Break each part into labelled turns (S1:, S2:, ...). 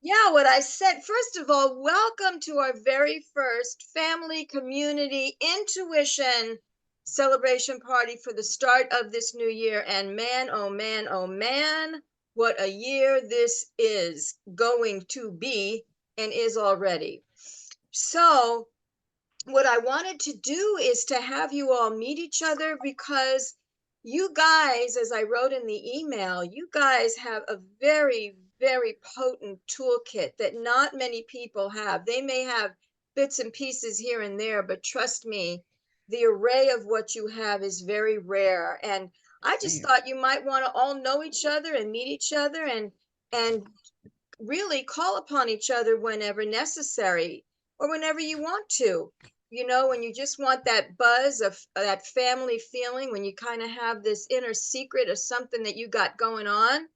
S1: Yeah, what I said, first of all, welcome to our very first family community intuition celebration party for the start of this new year. And man, oh man, oh man, what a year this is going to be and is already. So, what I wanted to do is to have you all meet each other because you guys, as I wrote in the email, you guys have a very, very potent toolkit that not many people have. They may have bits and pieces here and there, but trust me, the array of what you have is very rare. And I just thought you might want to all know each other and meet each other and really call upon each other whenever necessary or whenever you want to. You know, when you just want that buzz of that family feeling, when you kind of have this inner secret of something that you got going on,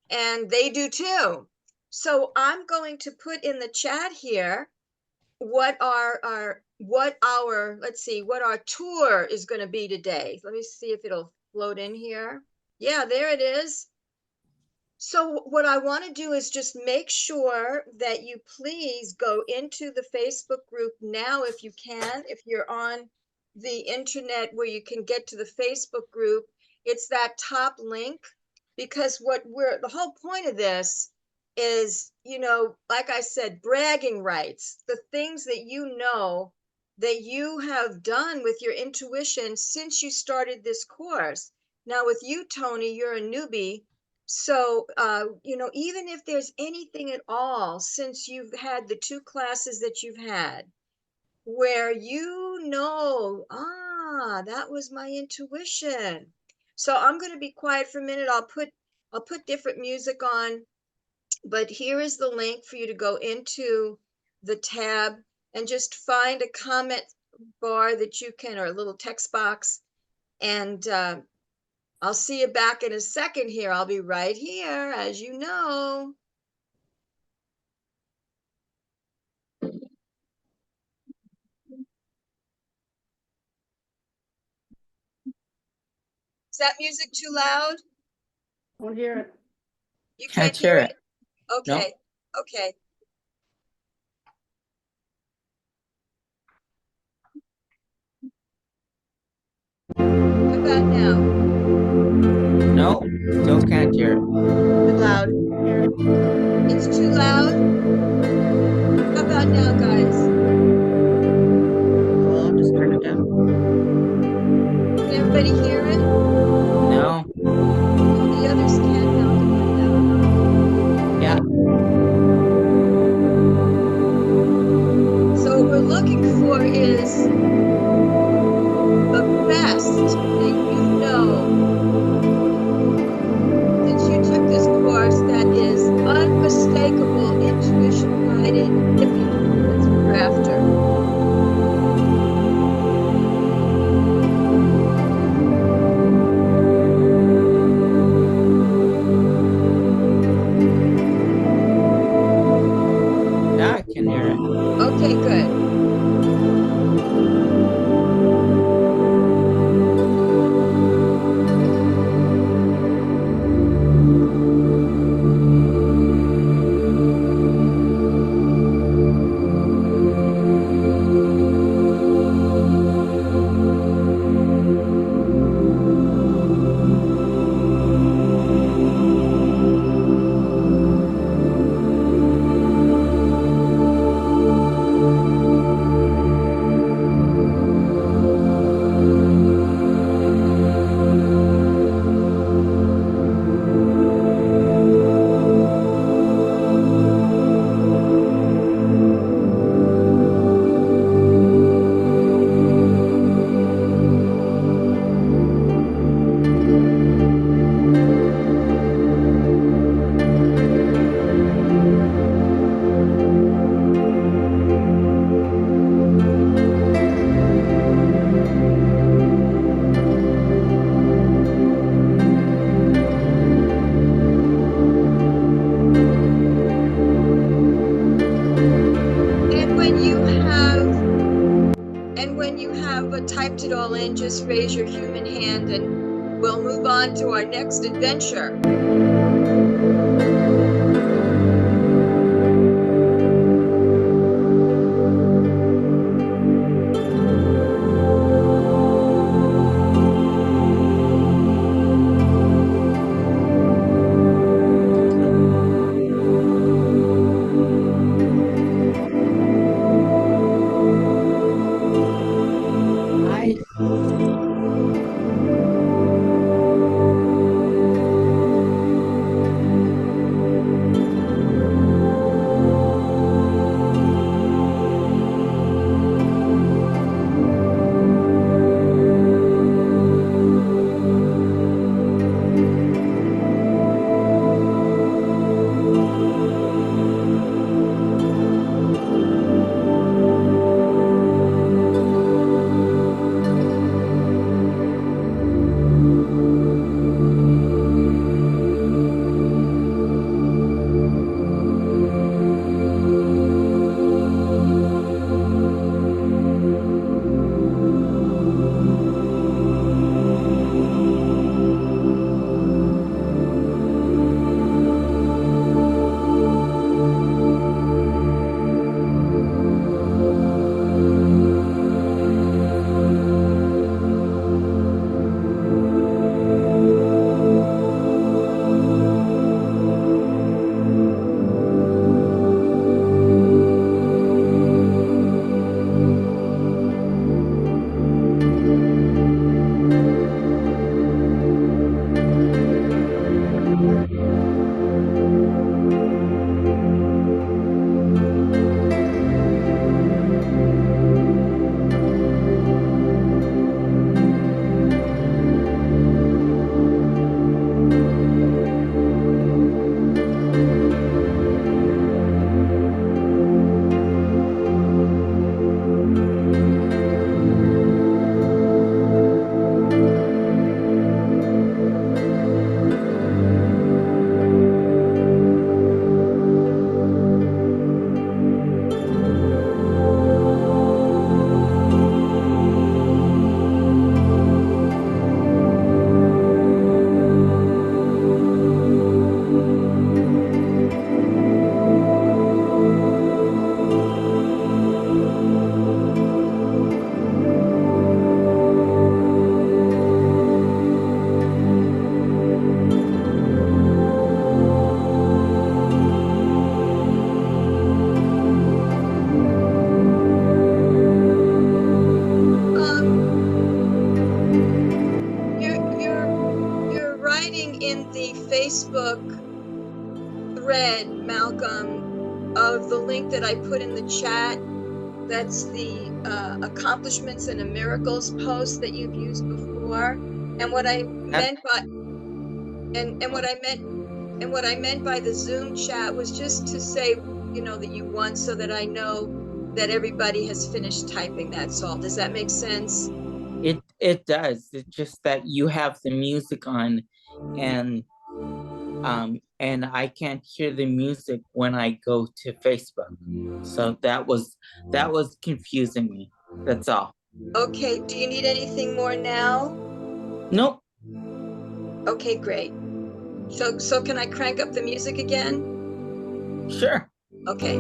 S1: and they do too. So I'm going to put in the chat here what our let's see what our tour is going to be today. Let me see if it'll float in here. Yeah, there it is. So what I want to do is just make sure that you please go into the Facebook group now if you can, if you're on the internet where you can get to the Facebook group. It's that top link, because the whole point of this is, like I said, bragging rights, the things that you know that you have done with your intuition since you started this course. Now with you, Tony, you're a newbie. So, even if there's anything at all since you've had the two classes that you've had, where that was my intuition. So I'm going to be quiet for a minute. I'll put different music on, but here is the link for you to go into the tab and just find a comment bar that you can, or a little text box, and I'll see you back in a second here. I'll be right here, as you know. Is that music too loud?
S2: Won't hear it.
S1: You can't hear it? Okay.
S3: No.
S1: Okay. How about now?
S3: No, still can't hear it.
S1: Too loud. It's too loud? How about now, guys?
S3: Well, I'll just turn it down.
S1: Can everybody hear it?
S3: No.
S1: The others can now.
S3: Yeah.
S1: So what we're looking for is the best that you know since you took this course, that is unmistakable intuition guided hippie. That's what we're after.
S3: Now I can hear it.
S1: Okay, good. Typed it all in, just raise your human hand and we'll move on to our next adventure. thread, Malcolm, of the link that I put in the chat. That's the accomplishments and miracles post that you've used before. And what I meant by what I meant by the Zoom chat was just to say, you know, that you won, so that I know that everybody has finished typing. That's all. Does that make sense?
S3: It does. It's just that you have the music on, and I can't hear the music when I go to Facebook. So that was confusing me. That's all.
S1: Okay. Do you need anything more now?
S3: Nope.
S1: Okay, great. So can I crank up the music again?
S3: Sure.
S1: Okay.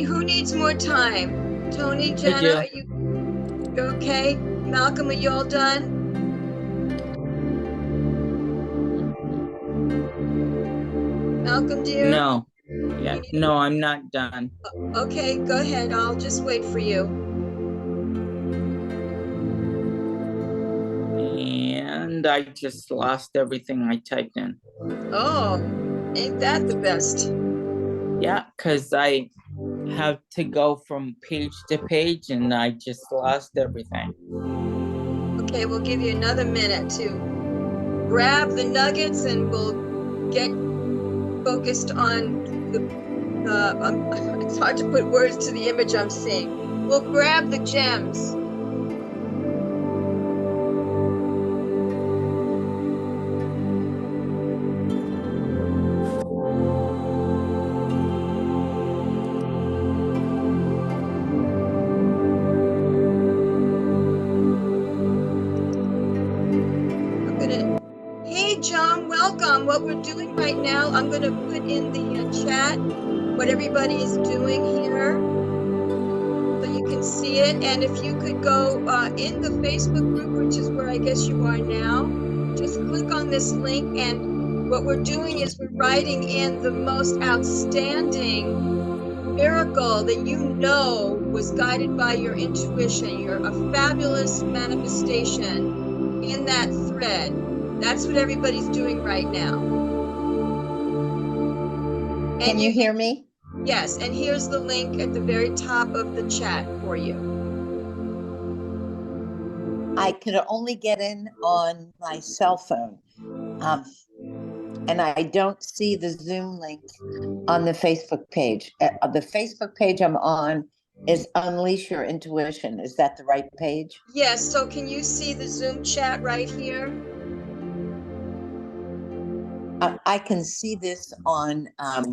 S1: Who needs more time? Tony, Jana, are you okay? Malcolm, are you all done? Malcolm, dear?
S3: No. Yeah. No, I'm not done.
S1: Okay, go ahead. I'll just wait for you.
S3: And I just lost everything I typed in.
S1: Oh, ain't that the best?
S3: Yeah, because I have to go from page to page and I just lost everything.
S1: Okay, we'll give you another minute to grab the nuggets and we'll get focused on it's hard to put words to the image I'm seeing. We'll grab the gems. Hey, John, welcome. What we're doing right now, I'm going to put in the chat what everybody is doing here so you can see it. And if you could go in the Facebook group, which is where I guess you are now, just click on this link. And what we're doing is we're writing in the most outstanding miracle that you know was guided by your intuition. You're a fabulous manifestation in that thread. That's what everybody's doing right now.
S4: Can you hear me?
S1: Yes, and here's the link at the very top of the chat for you.
S4: I could only get in on my cell phone. And I don't see the Zoom link on the Facebook page. The Facebook page I'm on is Unleash Your Intuition. Is that the right page?
S1: Yes, so can you see the Zoom chat right here?
S4: I can see this on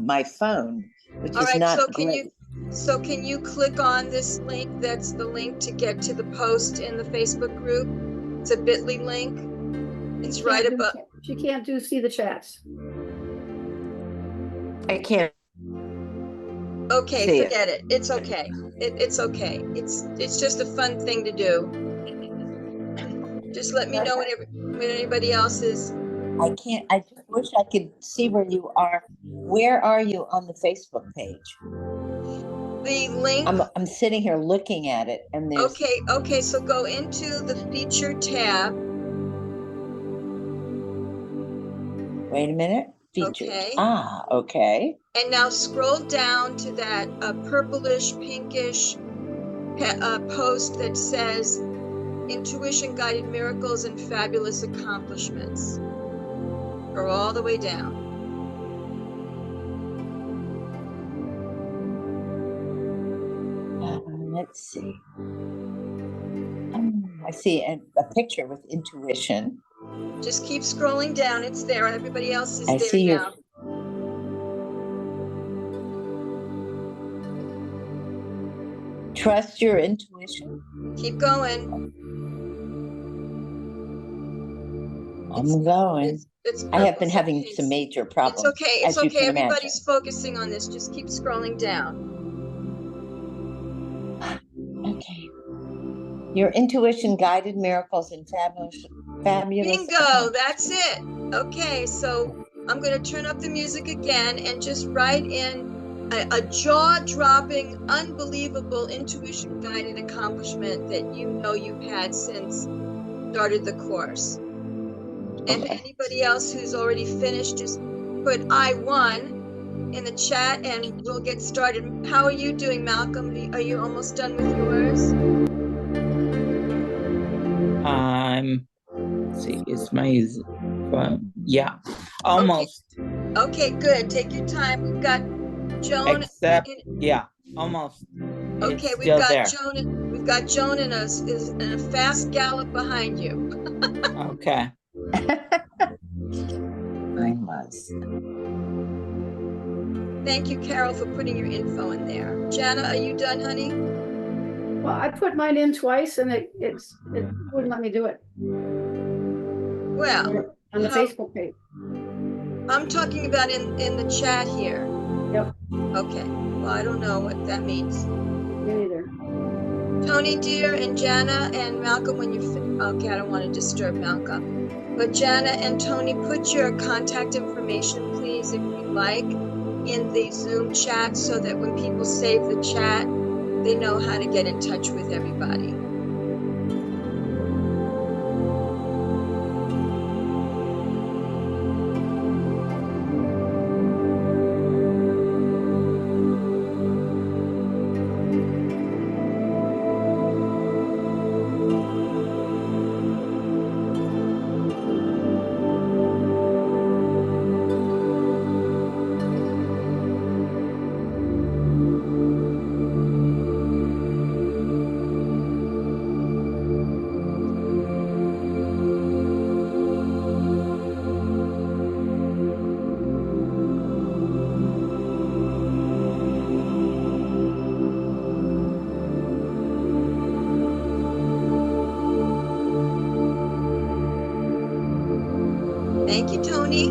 S4: my phone, which
S1: All
S4: is
S1: right,
S4: not
S1: so can
S4: great.
S1: you click on this link? That's the link to get to the post in the Facebook group. It's a bit.ly link. It's
S2: She
S1: right
S2: can't do
S1: above.
S2: cha- She can't see the chats.
S4: I can't.
S1: Okay,
S4: See it.
S1: forget it. It's okay. It's okay. It's just a fun thing to do. Just let me know when anybody else is.
S4: I can't. I just wish I could see where you are. Where are you on the Facebook page?
S1: The link.
S4: I'm sitting here looking at it, and there's.
S1: Okay, so go into the feature tab.
S4: Wait a minute. Features.
S1: Okay.
S4: Okay.
S1: And now scroll down to that purplish, pinkish post that says Intuition Guided Miracles and Fabulous Accomplishments. Go all the way down.
S4: Let's see. I see a picture with intuition.
S1: Just keep scrolling down. It's there. Everybody else is
S4: I
S1: there
S4: see
S1: now.
S4: Trust your intuition.
S1: Keep going.
S4: I'm going.
S1: It's
S4: I have been
S1: purple,
S4: having
S1: okay.
S4: some major problems.
S1: It's okay. It's
S4: as you
S1: okay.
S4: can
S1: Everybody's
S4: imagine.
S1: focusing on this. Just keep scrolling down.
S4: Okay. Your intuition guided miracles and fabulous.
S1: Bingo, that's it. Okay, so I'm going to turn up the music again and just write in a jaw-dropping, unbelievable intuition guided accomplishment that you know you've had since started the course. And
S4: Okay.
S1: anybody else who's already finished, just put I won in the chat and we'll get started. How are you doing, Malcolm? Are you almost done with yours?
S3: Let's see, is my yeah, almost.
S1: Okay, good. Take your time. We've got Joan.
S3: Except, yeah, almost.
S1: Okay,
S3: It's
S1: we've
S3: still
S1: got
S3: there.
S1: Joan. We've got Joan in a fast gallop behind you.
S3: Okay.
S4: I must.
S1: Thank you, Carol, for putting your info in there. Jana, are you done, honey?
S2: Well, I put mine in twice and it wouldn't let me do it
S1: Well,
S2: on the
S1: how-
S2: Facebook page.
S1: I'm talking about in the chat here.
S2: Yep,
S1: Okay. Well, I don't know what that means.
S2: me neither.
S1: Tony, dear, and Jana and Malcolm, when you okay, I don't want to disturb Malcolm, but Jana and Tony, put your contact information, please, if you like, in the Zoom chat so that when people save the chat, they know how to get in touch with everybody. Thank you, Tony.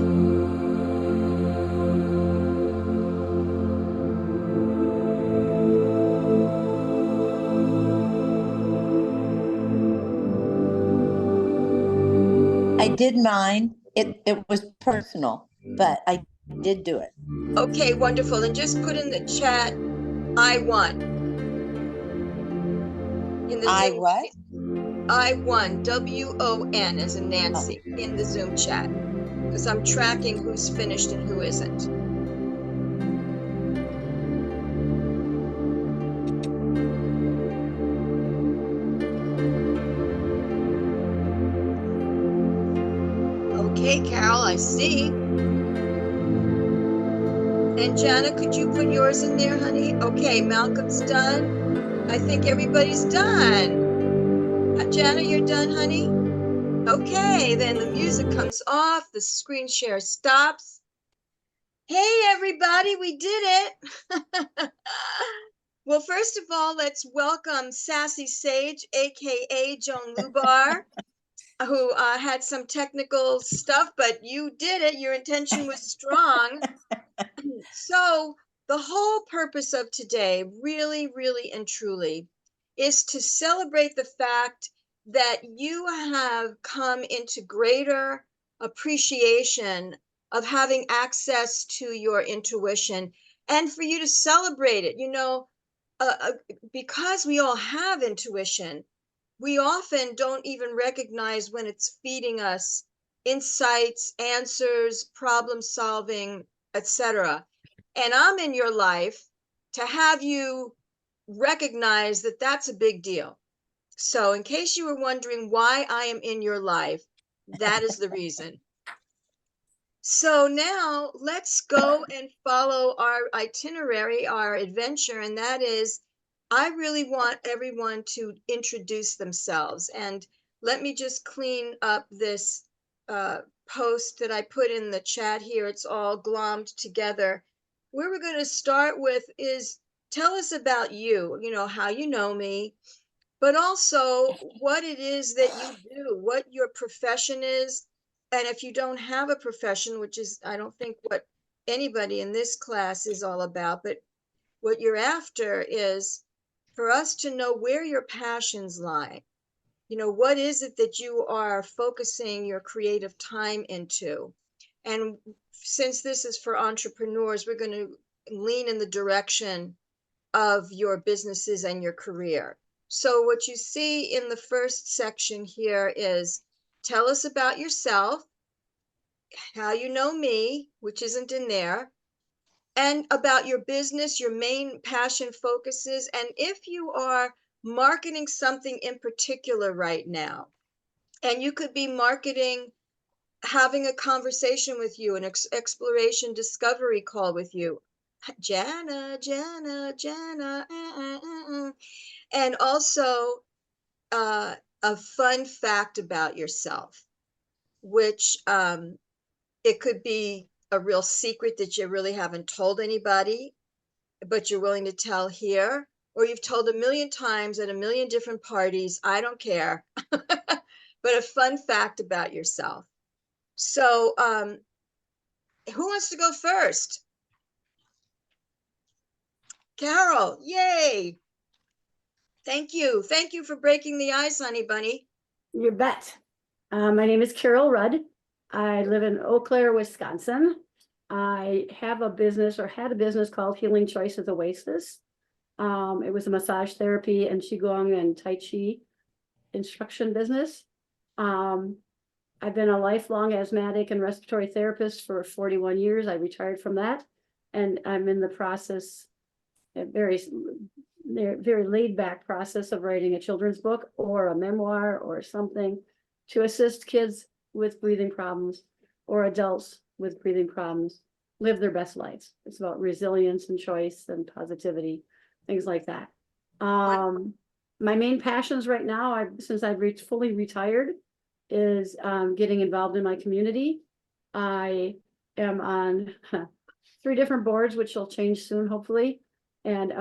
S4: I did mine. It was personal, but I did do it.
S1: Okay, wonderful. And just put in the chat, I won. In the
S4: I
S1: Zoom,
S4: what?
S1: I won, W-O-N as in Nancy, in the Zoom chat. Because I'm tracking who's finished and who isn't. Okay, Carol, I see. And Jana, could you put yours in there, honey? Okay, Malcolm's done. I think everybody's done. Jana, you're done, honey? Okay, then the music comes off, the screen share stops. Hey, everybody, we did it. Well, first of all, let's welcome Sassy Sage, AKA Joan Lubar, who had some technical stuff, but you did it. Your intention was strong. So the whole purpose of today, really, really and truly, is to celebrate the fact that you have come into greater appreciation of having access to your intuition, and for you to celebrate it. Because we all have intuition, we often don't even recognize when it's feeding us insights, answers, problem solving, etc. And I'm in your life to have you recognize that that's a big deal. So in case you were wondering why I am in your life, that is the reason. So now let's go and follow our itinerary, our adventure, and that is, I really want everyone to introduce themselves. And let me just clean up this post that I put in the chat here. It's all glommed together. Where we're going to start with is, tell us about you, how you know me, but also what it is that you do, what your profession is. And if you don't have a profession, which is, I don't think what anybody in this class is all about, but what you're after is for us to know where your passions lie. What is it that you are focusing your creative time into? And since this is for entrepreneurs, we're going to lean in the direction of your businesses and your career. So what you see in the first section here is, tell us about yourself, how you know me, which isn't in there, and about your business, your main passion focuses, and if you are marketing something in particular right now, and you could be marketing having a conversation with you, an exploration discovery call with you, Jana, Jana, Jana, and also a fun fact about yourself, which it could be a real secret that you really haven't told anybody, but you're willing to tell here, or you've told a million times at a million different parties, I don't care, but a fun fact about yourself. So who wants to go first? Carol, yay. Thank you. Thank you for breaking the ice, honey bunny.
S2: You bet. My name is Carol Rudd. I live in Eau Claire, Wisconsin. I have a business, or had a business, called Healing Choices Oasis. It was a massage therapy and Qigong and Tai Chi instruction business. I've been a lifelong asthmatic and respiratory therapist for 41 years. I retired from that, and I'm in the process, a very laid back process of writing a children's book or a memoir or something to assist kids with breathing problems or adults with breathing problems live their best lives. It's about resilience and choice and positivity, things like that. My main passions right now, since I've fully retired, is getting involved in my community. I am on 3 different boards, which will change soon, hopefully, and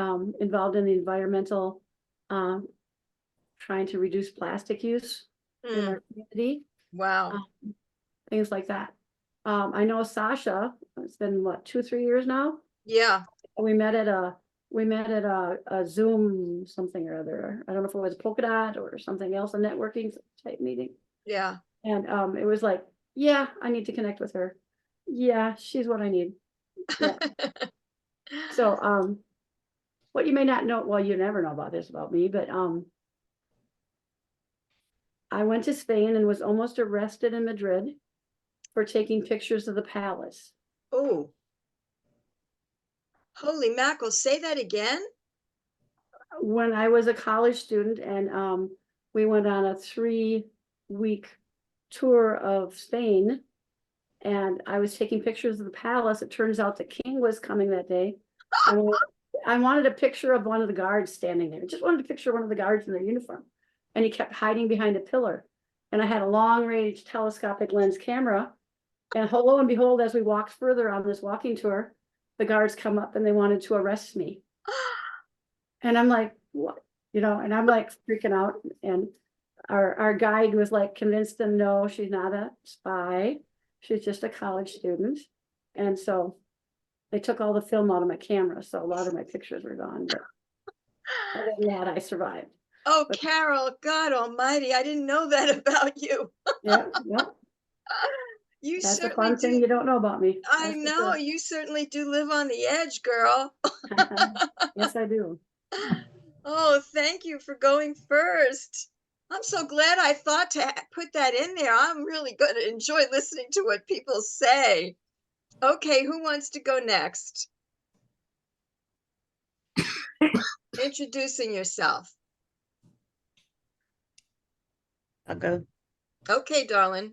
S2: involved in the environmental, trying to reduce plastic use in our community.
S1: Wow.
S2: Things like that. I know Sasha, it's been what, 2-3 years now?
S1: Yeah.
S2: We met at a Zoom something or other. I don't know if it was Polka Dot or something else, a networking type meeting.
S1: Yeah.
S2: And it was like, yeah, I need to connect with her. Yeah, she's what I need. Yeah. So what you may not know, well, you never know about this about me, but I went to Spain and was almost arrested in Madrid for taking pictures of the palace.
S1: Oh, holy mackerel, say that again.
S2: When I was a college student, and we went on a 3-week tour of Spain, And I was taking pictures of the palace. It turns out the king was coming that day. I wanted a picture of one of the guards standing there. Just wanted to picture one of the guards in their uniform. And he kept hiding behind a pillar. And I had a long range telescopic lens camera. And lo and behold, as we walked further on this walking tour, the guards come up and they wanted to arrest me. And I'm like, what? You know, and I'm like freaking out. And our guide was like convinced them, no, she's not a spy. She's just a college student. And so they took all the film out of my camera. So a lot of my pictures were gone. But other than that, I survived.
S1: Oh,
S2: But-
S1: Carol, God almighty, I didn't know that about you.
S2: Yeah, yeah.
S1: You
S2: That's a
S1: certainly
S2: fun thing
S1: do.
S2: you don't know about me.
S1: I
S2: That's for
S1: know,
S2: sure.
S1: you certainly do live on the edge, girl.
S2: Yes, I do.
S1: Oh, thank you for going first. I'm so glad I thought to put that in there. I'm really going to enjoy listening to what people say. Okay, who wants to go next? Introducing yourself.
S5: I'll go.
S1: Okay, darling.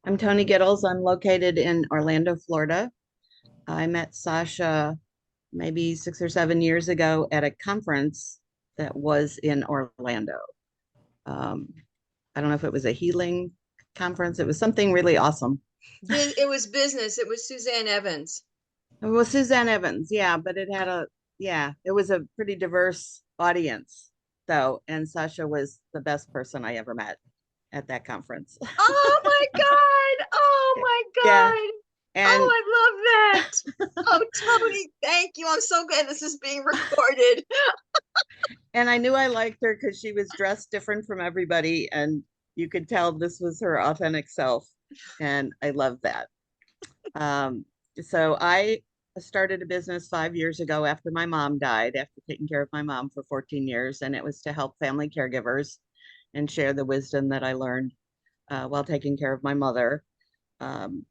S5: I'm Toni Gittles. I'm located in Orlando, Florida. I met Sasha maybe 6 or 7 years ago at a conference that was in Orlando. I don't know if it was a healing conference. It was something really awesome.
S1: It was business. It was Suzanne Evans.
S5: It was Suzanne Evans, yeah, but it was a pretty diverse audience though. And Sasha was the best person I ever met at that conference.
S1: Oh my God. Oh my
S5: Yeah.
S1: God.
S5: And
S1: Oh, I love that. Oh, Toni, thank you. I'm so glad this is being recorded.
S5: and I knew I liked her because she was dressed different from everybody, and you could tell this was her authentic self, and I love that. So I started a business 5 years ago after my mom died, after taking care of my mom for 14 years, and it was to help family caregivers and share the wisdom that I learned while taking care of my mother. Um,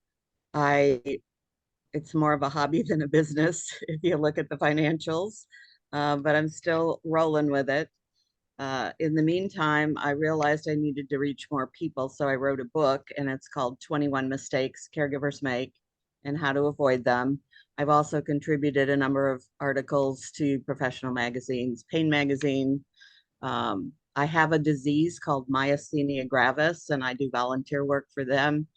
S5: it's more of a hobby than a business if you look at the financials, but I'm still rolling with it. In the meantime, I realized I needed to reach more people, so I wrote a book, and it's called 21 Mistakes Caregivers Make and How to Avoid Them. I've also contributed a number of articles to professional magazines, Pain Magazine. I have a disease called myasthenia gravis, and I do volunteer work for them.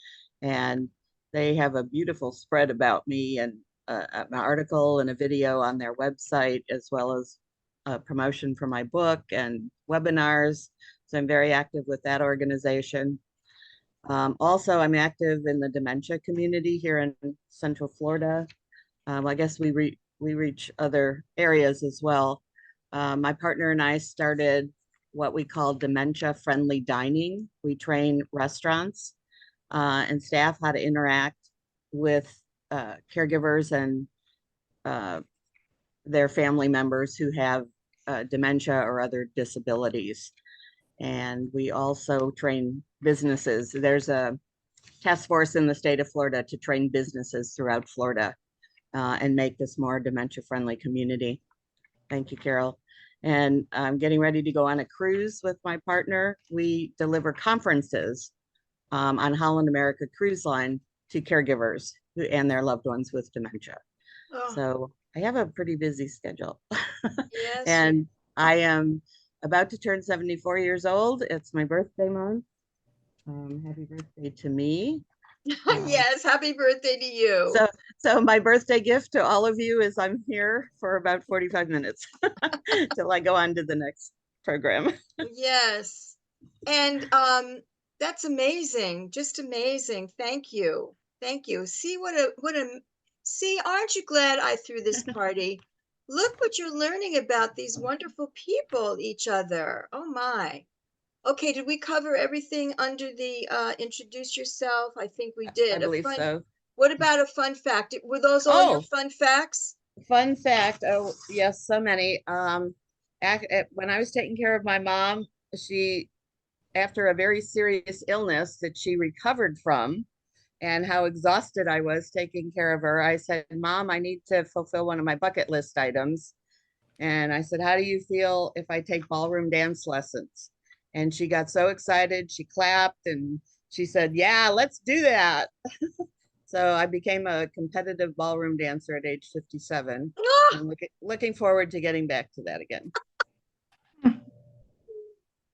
S5: And they have a beautiful spread about me, and an article and a video on their website, as well as a promotion for my book and webinars. So I'm very active with that organization. Also, I'm active in the dementia community here in Central Florida. I guess we reach other areas as well. My partner and I started what we call dementia-friendly dining. We train restaurants and staff how to interact with caregivers and their family members who have dementia or other disabilities. And we also train businesses. There's a task force in the state of Florida to train businesses throughout Florida and make this more dementia-friendly community. Thank you, Carol. And I'm getting ready to go on a cruise with my partner. We deliver conferences on Holland America Cruise Line to caregivers and their loved ones with dementia.
S1: Oh,
S5: So I have a pretty busy schedule.
S1: yes.
S5: And I am about to turn 74 years old. It's my birthday month. Happy birthday to me.
S1: Yes, happy birthday to you.
S5: So my birthday gift to all of you is I'm here for about 45 minutes till I go on to the next program.
S1: Yes. And that's amazing. Just amazing. Thank you. Thank you. See see, aren't you glad I threw this party? Look what you're learning about these wonderful people, each other. Oh my. Okay, did we cover everything under the introduce yourself? I think we did.
S5: I believe so.
S1: What about a fun fact? Were those all your
S5: Oh.
S1: fun facts?
S5: Fun fact. Oh, yes, so many. When I was taking care of my mom, after a very serious illness that she recovered from, and how exhausted I was taking care of her, I said, Mom, I need to fulfill one of my bucket list items. And I said, how do you feel if I take ballroom dance lessons? And she got so excited. She clapped and she said, yeah, let's do that. So I became a competitive ballroom dancer at age 57. I'm looking forward to getting back to that again.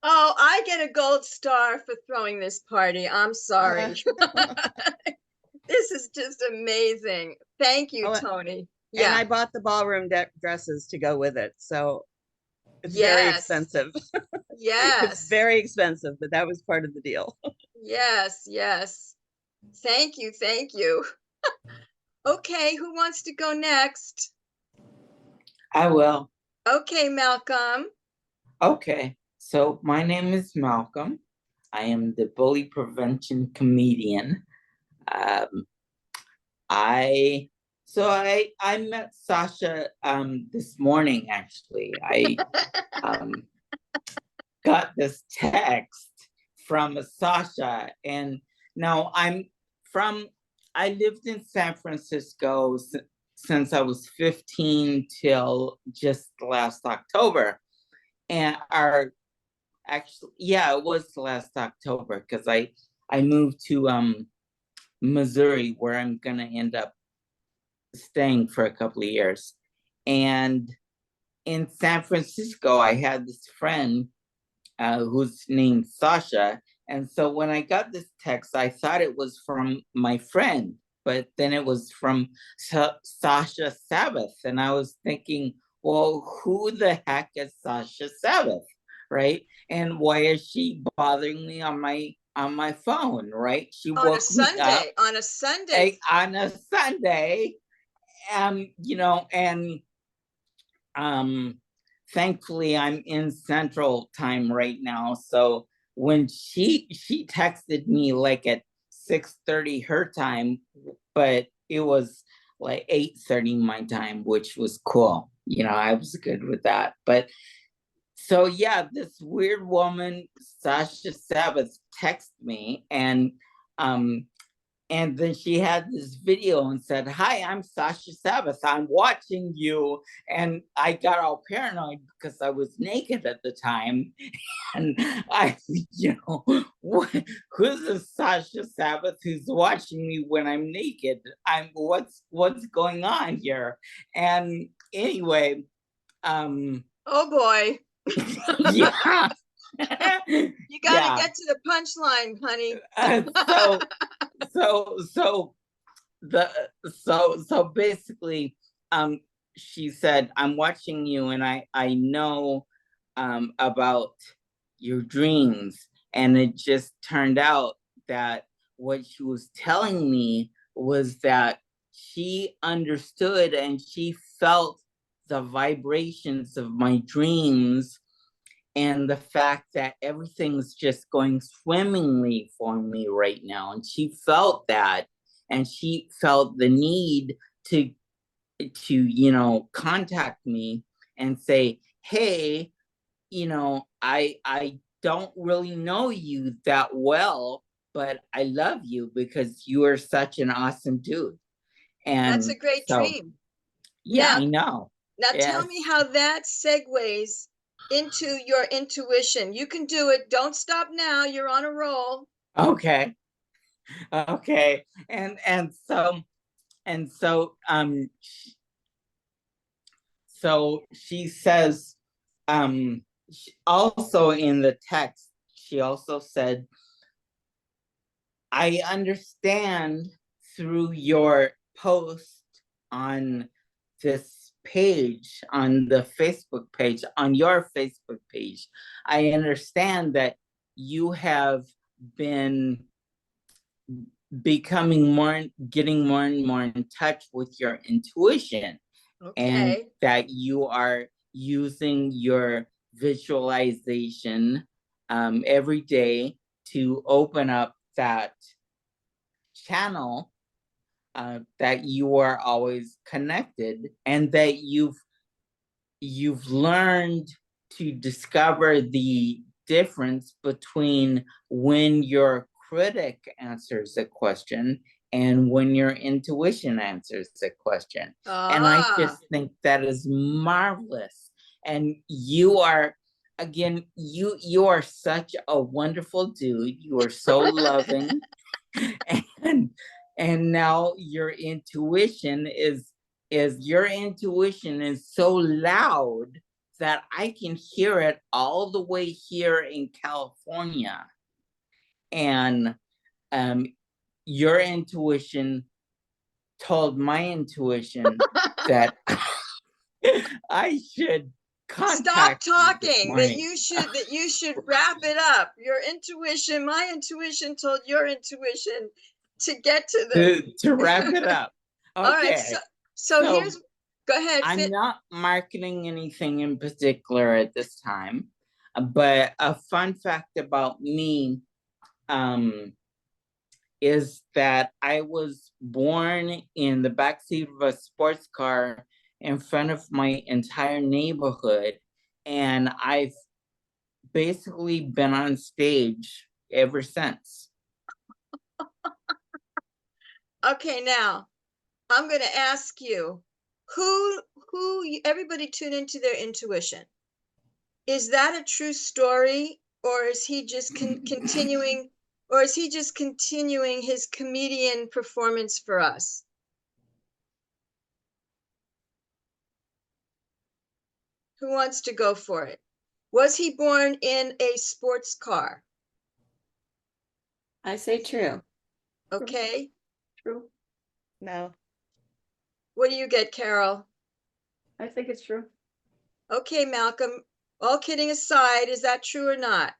S1: Oh, I get a gold star for throwing this party. I'm sorry. This is just amazing. Thank you,
S5: Oh,
S1: Tony.
S5: and
S1: Yeah.
S5: I bought the ballroom dresses to go with it. So it's very
S1: Yes.
S5: expensive.
S1: Yes.
S5: It's very expensive, but that was part of the deal.
S1: Yes. Yes. Thank you. Thank you. Okay, who wants to go next?
S3: I will.
S1: Okay, Malcolm.
S3: Okay, so my name is Malcolm. I am the bully prevention comedian. I met Sasha this morning actually. I got this text from Sasha, and now I lived in San Francisco since I was 15 till just last October. And it was last October because I moved to Missouri, where I'm gonna end up staying for a couple of years. And in San Francisco, I had this friend who's named Sasha. And so when I got this text, I thought it was from my friend, but then it was from Sasha Sabbath. And I was thinking, well, who the heck is Sasha Sabbath, right? And why is she bothering me on my phone, right? She
S1: On a
S3: woke me up
S1: Sunday. On a Sunday.
S3: on a Sunday, and thankfully I'm in Central Time right now. So when she texted me like at 6:30 her time, but it was like 8:30 my time, which was cool. I was good with that. But so yeah, this weird woman, Sasha Sabbath, texted me, and then she had this video and said, "Hi, I'm Sasha Sabbath. I'm watching you." And I got all paranoid because I was naked at the time. And who's this Sasha Sabbath who's watching me when I'm naked? What's going on here? And anyway,
S1: Oh boy.
S3: yeah.
S1: You got to get to the punchline, honey.
S3: So basically, she said, "I'm watching you, and I know about your dreams." And it just turned out that what she was telling me was that she understood and she felt the vibrations of my dreams, and the fact that everything's just going swimmingly for me right now. And she felt that, and she felt the need to contact me and say, "Hey, I don't really know you that well, but I love you because you are such an awesome dude." And
S1: that's a great dream.
S3: Yeah, I know.
S1: Now
S3: Yes.
S1: tell me how that segues into your intuition. You can do it. Don't stop now. You're on a roll.
S3: Okay. And so she says, also in the text, she also said, "I understand through your post on this page, on the Facebook page, on your Facebook page, I understand that you have been getting more and more in touch with your intuition." And
S1: Okay.
S3: that you are using your visualization every day to open up that channel, that you are always connected, and that you've learned to discover the difference between when your critic answers a question and when your intuition answers the question. And I just think that is marvelous. And you are again, you are such a wonderful dude. You are so loving. and now your intuition is so loud that I can hear it all the way here in California. And your intuition told my intuition that I should
S1: Stop
S3: contact you this
S1: talking, that
S3: morning.
S1: you should wrap it up. Your intuition, my intuition told your intuition to get to the,
S3: to wrap it up.
S1: all right,
S3: Okay.
S1: so
S3: So,
S1: here's, go ahead.
S3: I'm not marketing anything in particular at this time, but a fun fact about me is that I was born in the backseat of a sports car in front of my entire neighborhood, and I've basically been on stage ever since.
S1: Okay, now, I'm gonna ask you, who, everybody tune into their intuition. Is that a true story, or is he just continuing, or is he just continuing his comedian performance for us? Who wants to go for it? Was he born in a sports car?
S6: I say true.
S1: Okay,
S2: True.
S5: No,
S1: what do you get, Carol?
S2: I think it's true.
S1: Okay, Malcolm, all kidding aside, is that true or not?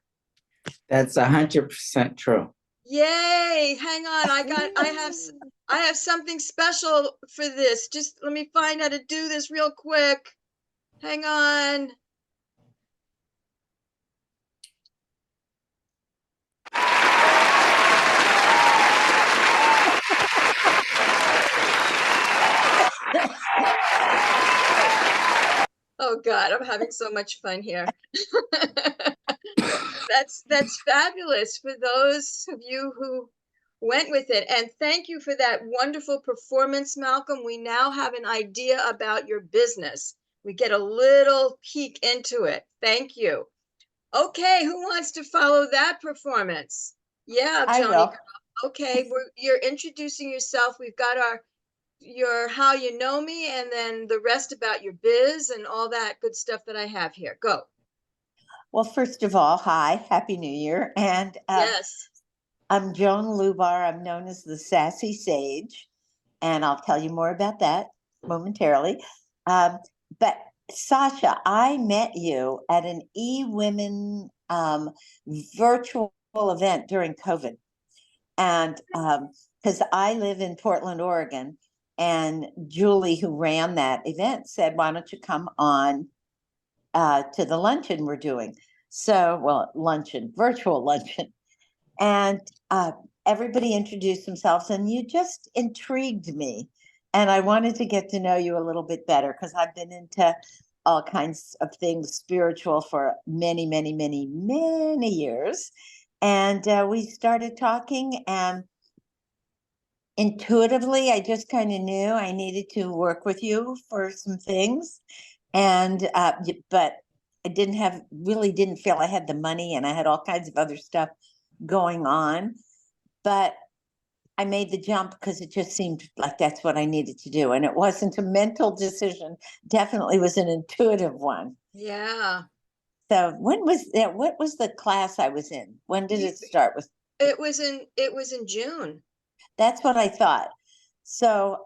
S3: That's 100% true.
S1: Yay, hang on, I have something special for this. Just let me find how to do this real quick. Hang on. Oh God, I'm having so much fun here. That's fabulous for those of you who went with it. And thank you for that wonderful performance, Malcolm. We now have an idea about your business. We get a little peek into it. Thank you. Okay, who wants to follow that performance? Yeah,
S4: I
S1: Joni.
S4: will.
S1: Okay, you're introducing yourself. We've got your how you know me, and then the rest about your biz and all that good stuff that I have here. Go.
S4: Well, first of all, hi, Happy New Year. And
S1: Yes.
S4: I'm Joan Lubar. I'm known as the Sassy Sage, and I'll tell you more about that momentarily. But Sasha, I met you at an eWomen virtual event during COVID. And because I live in Portland, Oregon, and Julie, who ran that event, said, why don't you come on to the luncheon we're doing? So, well, luncheon, virtual luncheon. And everybody introduced themselves, and you just intrigued me. And I wanted to get to know you a little bit better because I've been into all kinds of things spiritual for many, many, many, many years. And we started talking, and intuitively, I just kind of knew I needed to work with you for some things. And, but I really didn't feel I had the money, and I had all kinds of other stuff going on. But I made the jump because it just seemed like that's what I needed to do. And it wasn't a mental decision, definitely was an intuitive one.
S1: Yeah.
S4: So when was that? What was the class I was in? When did it start?
S1: It was in June.
S4: That's what I thought. So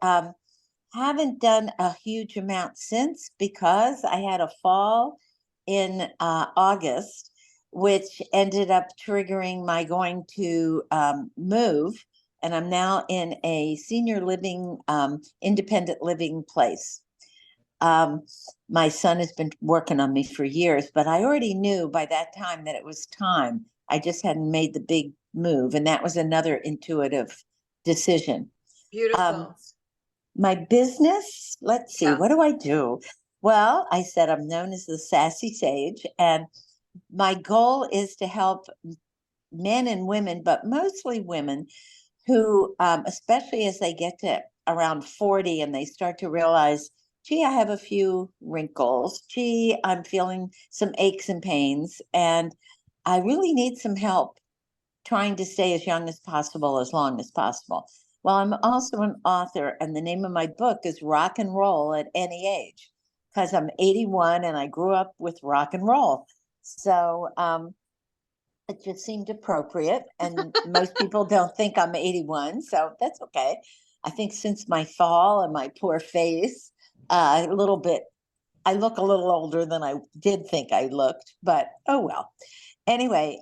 S4: haven't done a huge amount since because I had a fall in August, which ended up triggering my going to move. And I'm now in a senior living, independent living place. My son has been working on me for years, but I already knew by that time that it was time. I just hadn't made the big move. And that was another intuitive decision.
S1: Beautiful.
S4: My business, let's see,
S1: Yeah.
S4: what do I do? Well, I said I'm known as the Sassy Sage, and my goal is to help men and women, but mostly women who, especially as they get to around 40 and they start to realize gee, I have a few wrinkles. Gee, I'm feeling some aches and pains, and I really need some help trying to stay as young as possible, as long as possible. Well, I'm also an author, and the name of my book is Rock and Roll at Any Age, because I'm 81 and I grew up with rock and roll. So it just seemed appropriate. And most people don't think I'm 81, so that's okay. I think since my fall and my poor face, a little bit, I look a little older than I did think I looked, but oh well. Anyway,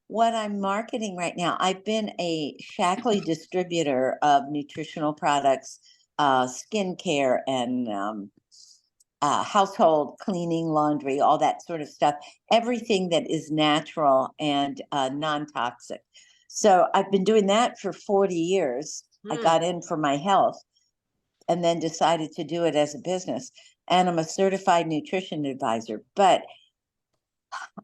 S4: what I'm marketing right now, I've been a Shackley distributor of nutritional products, skincare, and household cleaning, laundry, all that sort of stuff, everything that is natural and non-toxic. So I've been doing that for 40 years. I got in for my health and then decided to do it as a business. And I'm a certified nutrition advisor, but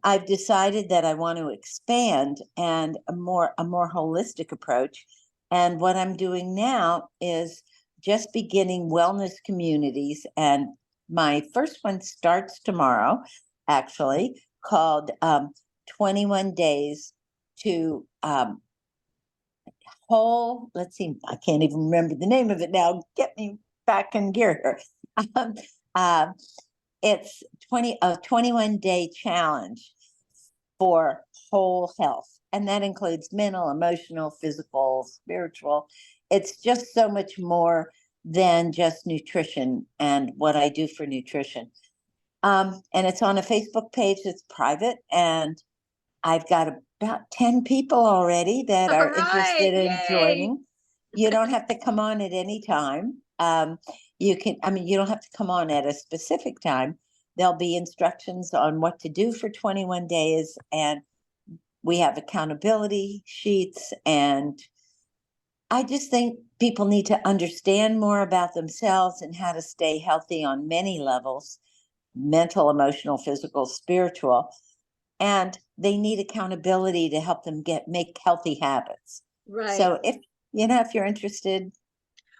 S4: I've decided that I want to expand and a more holistic approach. And what I'm doing now is just beginning wellness communities. And my first one starts tomorrow, actually, called 21 Days to Whole. Let's see, I can't even remember the name of it now. Get me back in gear here. It's 21-day challenge for whole health. And that includes mental, emotional, physical, spiritual. It's just so much more than just nutrition and what I do for nutrition. And it's on a Facebook page that's private. And I've got about 10 people already that are interested in
S1: Yay.
S4: joining. You don't have to come on at any time. You don't have to come on at a specific time. There'll be instructions on what to do for 21 days. And we have accountability sheets. And I just think people need to understand more about themselves and how to stay healthy on many levels: mental, emotional, physical, spiritual. And they need accountability to help them make healthy habits.
S1: Right.
S4: So if you're interested,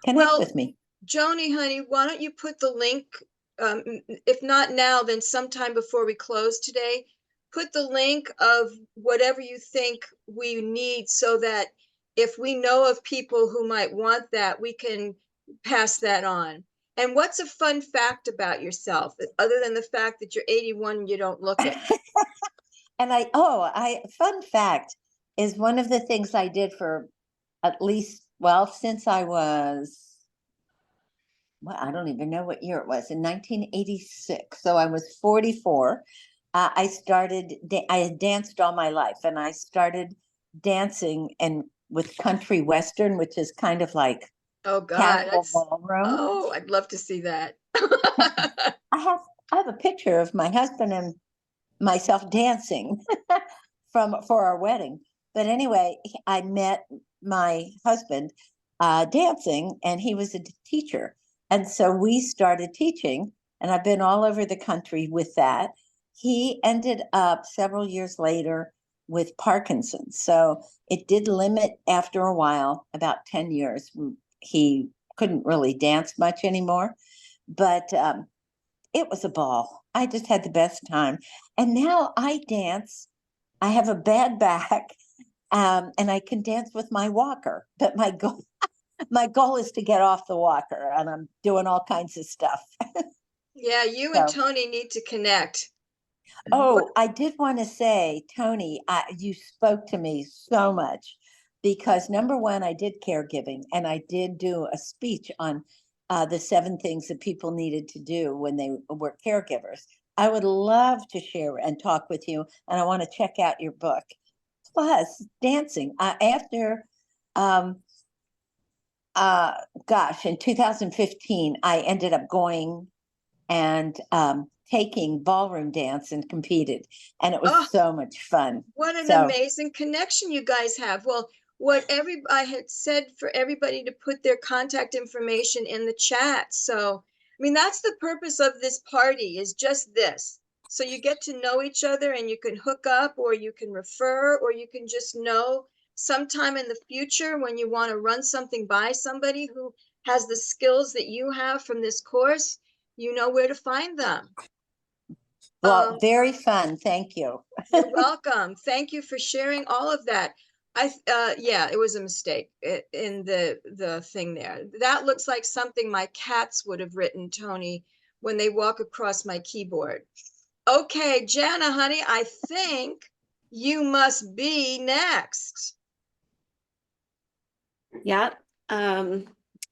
S4: connect with me.
S1: Joni, honey, why don't you put the link, if not now, then sometime before we close today, put the link of whatever you think we need, so that if we know of people who might want that, we can pass that on. And what's a fun fact about yourself, other than the fact that you're 81 and you don't look it?
S4: And fun fact is one of the things I did for at least, since I was, I don't even know what year it was, in 1986. So I was 44. I had danced all my life, and I started dancing with country western, which is kind of like
S1: Oh God,
S4: casual ballroom.
S1: oh, I'd love to see that.
S4: I have a picture of my husband and myself dancing for our wedding. But anyway, I met my husband dancing, and he was a teacher. And so we started teaching, and I've been all over the country with that. He ended up several years later with Parkinson's. So it did limit after a while, about 10 years. He couldn't really dance much anymore, but it was a ball. I just had the best time. And now I dance. I have a bad back, and I can dance with my walker. But my goal is to get off the walker, and I'm doing all kinds of stuff.
S1: Yeah, you and Tony need to connect.
S4: Oh, I did want to say, Tony, you spoke to me so much, because number one, I did caregiving, and I did do a speech on the 7 things that people needed to do when they were caregivers. I would love to share and talk with you, and I want to check out your book. Plus, dancing. After, in 2015, I ended up going and taking ballroom dance and competed, and it was so much fun.
S1: What an amazing connection you guys have. Well, I had said for everybody to put their contact information in the chat. So, I mean, that's the purpose of this party, is just this. So you get to know each other, and you can hook up, or you can refer, or you can just know sometime in the future when you want to run something by somebody who has the skills that you have from this course, you know where to find them.
S4: Well, very fun. Thank you.
S1: You're welcome. Thank you for sharing all of that. Yeah, it was a mistake in the thing there. That looks like something my cats would have written, Tony, when they walk across my keyboard. Okay, Jana, honey, I think you must be next.
S6: Yeah.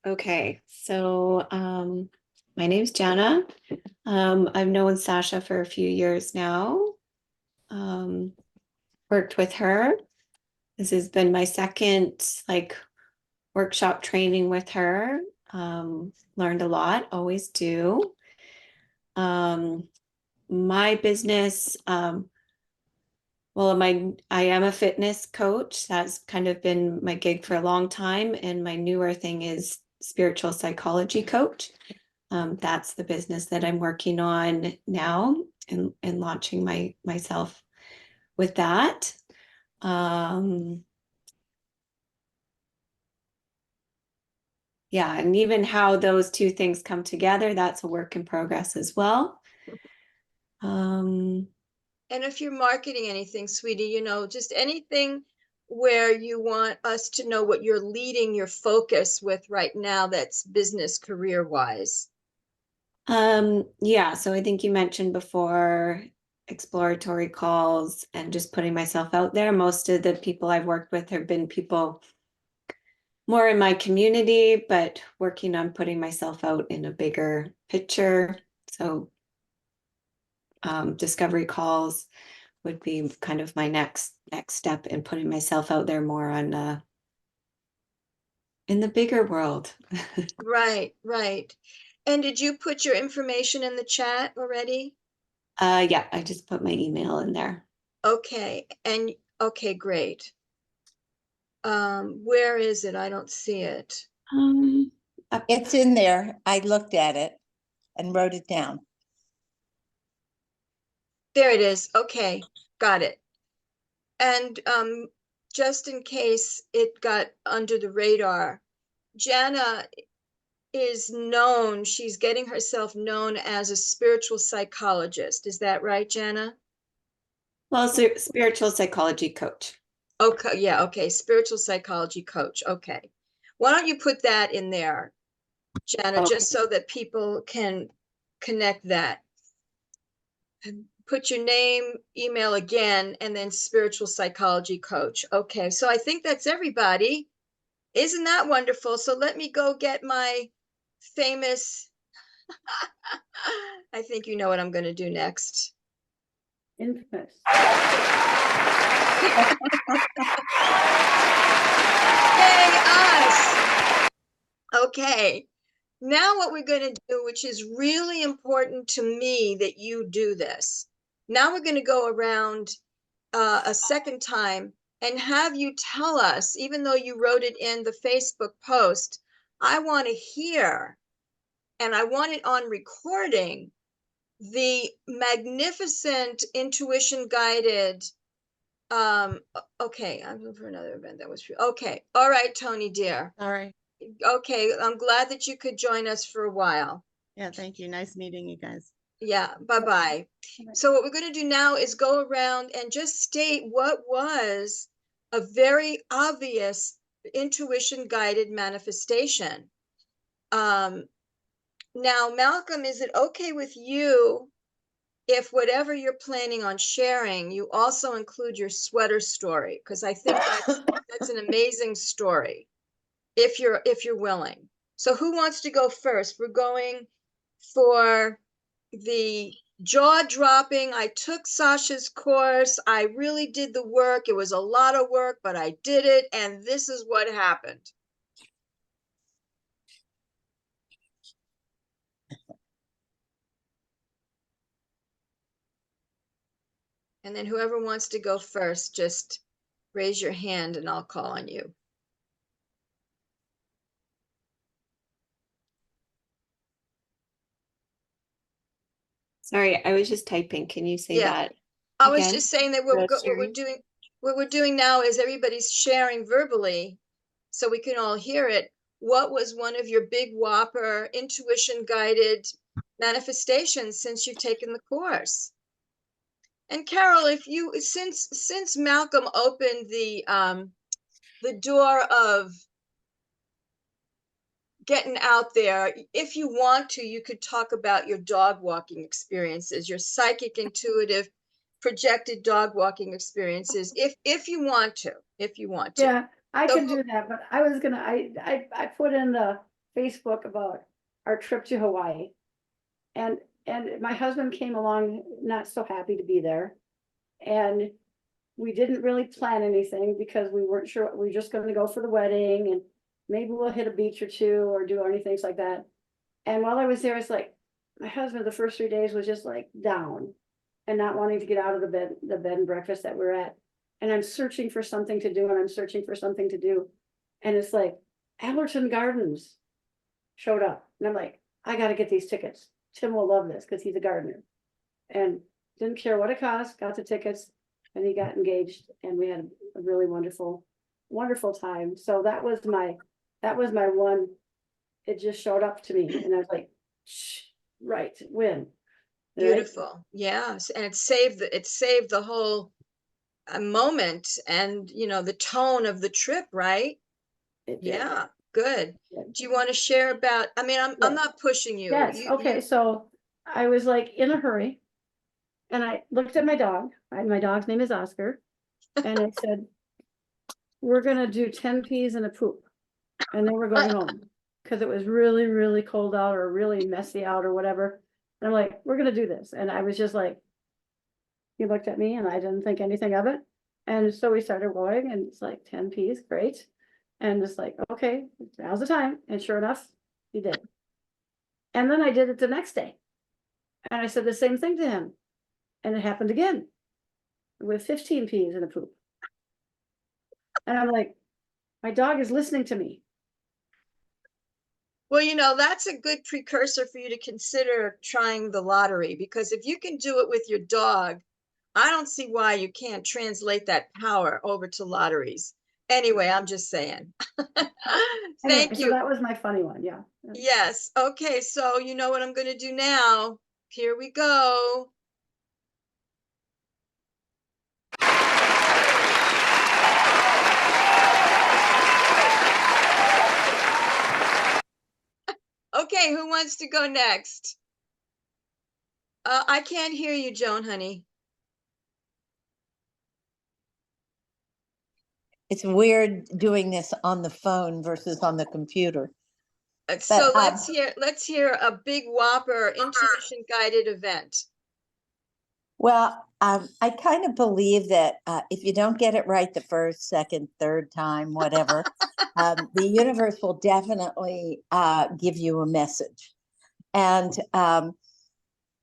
S6: Okay. So my name's Jana. I've known Sasha for a few years now. Worked with her. This has been my second like workshop training with her. Learned a lot, always do. My business, well, I am a fitness coach. That's kind of been my gig for a long time. And my newer thing is spiritual psychology coach. That's the business that I'm working on now and launching myself with that. Yeah, and even how those two things come together, that's a work in progress as well.
S1: And if you're marketing anything, sweetie, you know, just anything where you want us to know what you're leading your focus with right now that's business career wise.
S6: Yeah, so I think you mentioned before exploratory calls and just putting myself out there. Most of the people I've worked with have been people more in my community, but working on putting myself out in a bigger picture. So discovery calls would be kind of my next step in putting myself out there more on in the bigger world.
S1: Right, right. And did you put your information in the chat already?
S6: Yeah, I just put my email in there.
S1: Okay, and okay, great. Where is it? I don't see it.
S4: It's in there. I looked at it and wrote it down.
S1: There it is. Okay, got it. And just in case it got under the radar, Jana is known, she's getting herself known as a spiritual psychologist. Is that right, Jana?
S6: Well, spiritual psychology coach.
S1: Okay, yeah, okay, spiritual psychology coach. Okay. Why don't you put that in there, Jana,
S6: Okay.
S1: just so that people can connect that. And put your name, email again, and then spiritual psychology coach. Okay, so I think that's everybody. Isn't that wonderful? So let me go get my famous, I think you know what I'm going to do next.
S2: Infamous.
S1: Yay, us! Okay, now what we're going to do, which is really important to me that you do this. Now we're going to go around a second time and have you tell us, even though you wrote it in the Facebook post, I want to hear, and I want it on recording, the magnificent intuition guided okay, I'm looking for another event that was free. Okay, all right, Tony dear.
S5: All right.
S1: Okay, I'm glad that you could join us for a while.
S5: Yeah, thank you. Nice meeting you guys.
S1: Yeah, bye-bye. So what we're going to do now is go around and just state what was a very obvious intuition guided manifestation. Now, Malcolm, is it okay with you if whatever you're planning on sharing, you also include your sweater story? Because I think that's an amazing story, if you're willing. So who wants to go first? We're going for the jaw-dropping. I took Sasha's course. I really did the work. It was a lot of work, but I did it, and this is what happened. And then whoever wants to go first, just raise your hand and I'll call on you.
S6: Sorry, I was just typing. Can you say
S1: Yeah.
S6: that?
S1: I was
S6: again?
S1: just saying that
S6: The
S1: what we're doing, what we're doing now is everybody's sharing verbally so we can all hear it. What was one of your big whopper intuition guided manifestations since you've taken the course. And Carol, if you, since Malcolm opened the door of getting out there, if you want to, you could talk about your dog walking experiences, your psychic, intuitive, projected dog walking experiences, if you want to,
S2: Yeah, I
S1: So
S2: can do that, but I was gonna, I put in the Facebook about our trip to Hawaii. And my husband came along, not so happy to be there. And we didn't really plan anything because we weren't sure, we were just gonna go for the wedding and maybe we'll hit a beach or two or do anything like that. And while I was there, it's like, my husband, the first 3 days was just like down and not wanting to get out of the bed and breakfast that we're at. And I'm searching for something to do and I'm searching for something to do. And it's like Allerton Gardens showed up and I'm like, I gotta get these tickets. Tim will love this because he's a gardener. And didn't care what it cost, got the tickets and he got engaged and we had a really wonderful, wonderful time. So that was my one, it just showed up to me and I was like, shh, right, win. Right?
S1: beautiful. Yes, and it saved the whole moment and, you know, the tone of the trip, right?
S2: It did.
S1: Yeah, good.
S2: Yeah.
S1: Do you want to share about, I mean, I'm
S2: Yes.
S1: not pushing you.
S2: Yes, okay, so I was like in a hurry. And I looked at my dog, my dog's name is Oscar, and I said, we're gonna do 10 peas and a poop. And then we're going home, because it was really, really cold out or really messy out or whatever. And I'm like, we're gonna do this, and I was just like, he looked at me and I didn't think anything of it. And so we started going and it's like 10 peas, great. And it's like, okay, now's the time, and sure enough, he did. And then I did it the next day. And I said the same thing to him. And it happened again with 15 peas in a poop. And I'm like, my dog is listening to me.
S1: Well, you know, that's a good precursor for you to consider trying the lottery, because if you can do it with your dog, I don't see why you can't translate that power over to lotteries. Anyway, I'm just saying.
S2: Anyway,
S1: Thank
S2: so
S1: you.
S2: that was my funny one. Yeah.
S1: Yes. Okay. So you know what I'm going to do now. Here we go. Okay. Who wants to go next? I can't hear you, Joan, honey.
S4: It's weird doing this on the phone versus on the computer.
S1: So
S4: But,
S1: let's hear a big whopper intuition guided event.
S4: Well, I kind of believe that if you don't get it right the first, second, third time, whatever, the universe will definitely give you a message. And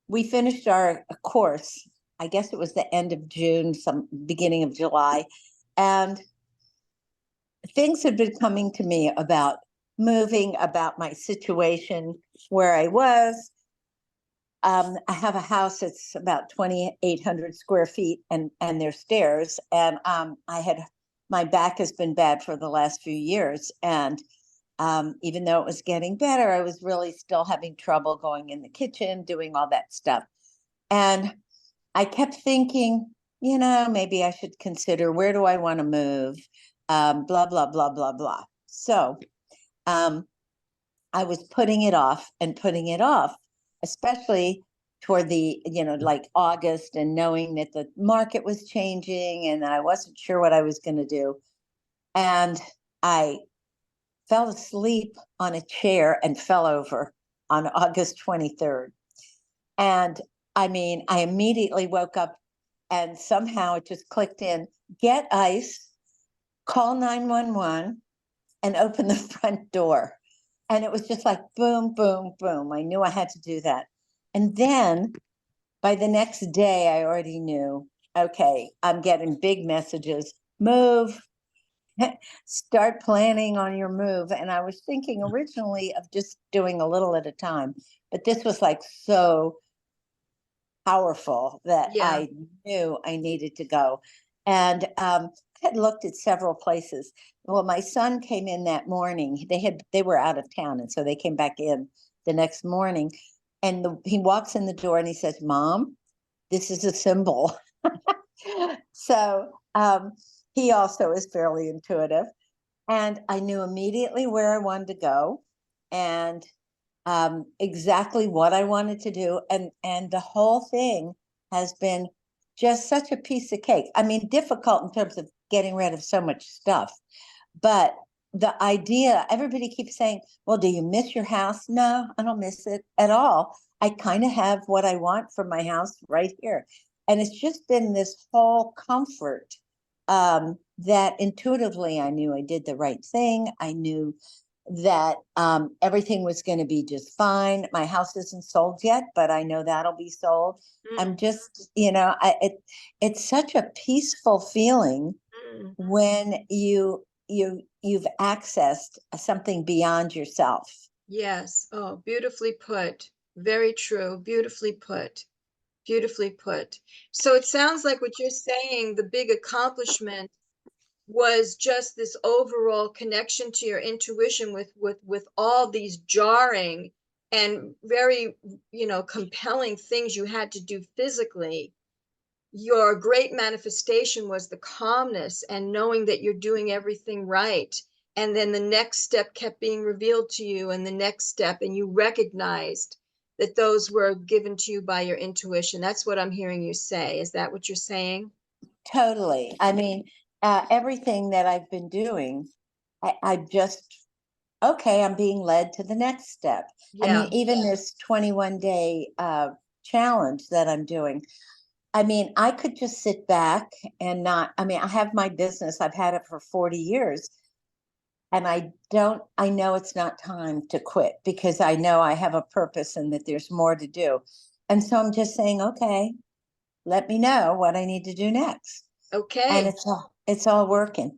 S4: we finished our course, I guess it was the end of June, some beginning of July, and things had been coming to me about moving, about my situation, where I was. I have a house that's about 2,800 square feet and there's stairs. And my back has been bad for the last few years. And even though it was getting better, I was really still having trouble going in the kitchen, doing all that stuff. And I kept thinking, you know, maybe I should consider, where do I want to move? Blah, blah, blah, blah, blah. So I was putting it off, especially toward the, you know, like August, and knowing that the market was changing and I wasn't sure what I was going to do. And I fell asleep on a chair and fell over on August 23rd. And I mean, I immediately woke up and somehow it just clicked in, get ice, call 911 and open the front door. And it was just like, boom, boom, boom. I knew I had to do that. And then by the next day, I already knew, okay, I'm getting big messages, move, start planning on your move. And I was thinking originally of just doing a little at a time, but this was like so powerful that
S1: Yeah.
S4: I knew I needed to go. And I had looked at several places. Well, my son came in that morning. They were out of town, and so they came back in the next morning. And he walks in the door and he says, "Mom, this is a symbol." So he also is fairly intuitive. And I knew immediately where I wanted to go and exactly what I wanted to do. And the whole thing has been just such a piece of cake. I mean, difficult in terms of getting rid of so much stuff. But the idea, everybody keeps saying, "Well, do you miss your house?" No, I don't miss it at all. I kind of have what I want for my house right here. And it's just been this whole comfort that intuitively I knew I did the right thing. I knew that everything was going to be just fine. My house isn't sold yet, but I know that'll be sold. I'm just, it's such a peaceful feeling
S1: Mm.
S4: when you've accessed something beyond yourself.
S1: Yes. Oh, beautifully put. Very true. Beautifully put. Beautifully put. So it sounds like what you're saying, the big accomplishment was just this overall connection to your intuition with all these jarring and very, compelling things you had to do physically. Your great manifestation was the calmness and knowing that you're doing everything right. And then the next step kept being revealed to you, and the next step, and you recognized that those were given to you by your intuition. That's what I'm hearing you say. Is that what you're saying?
S4: Totally. I mean, everything that I've been doing, I just, okay, I'm being led to the next step. I
S1: Yeah.
S4: mean, even this 21-day challenge that I'm doing, I mean, I could just sit back and not, I mean, I have my business, I've had it for 40 years. And I know it's not time to quit because I know I have a purpose and that there's more to do. And so I'm just saying, okay, let me know what I need to do next. And
S1: Okay.
S4: it's all working.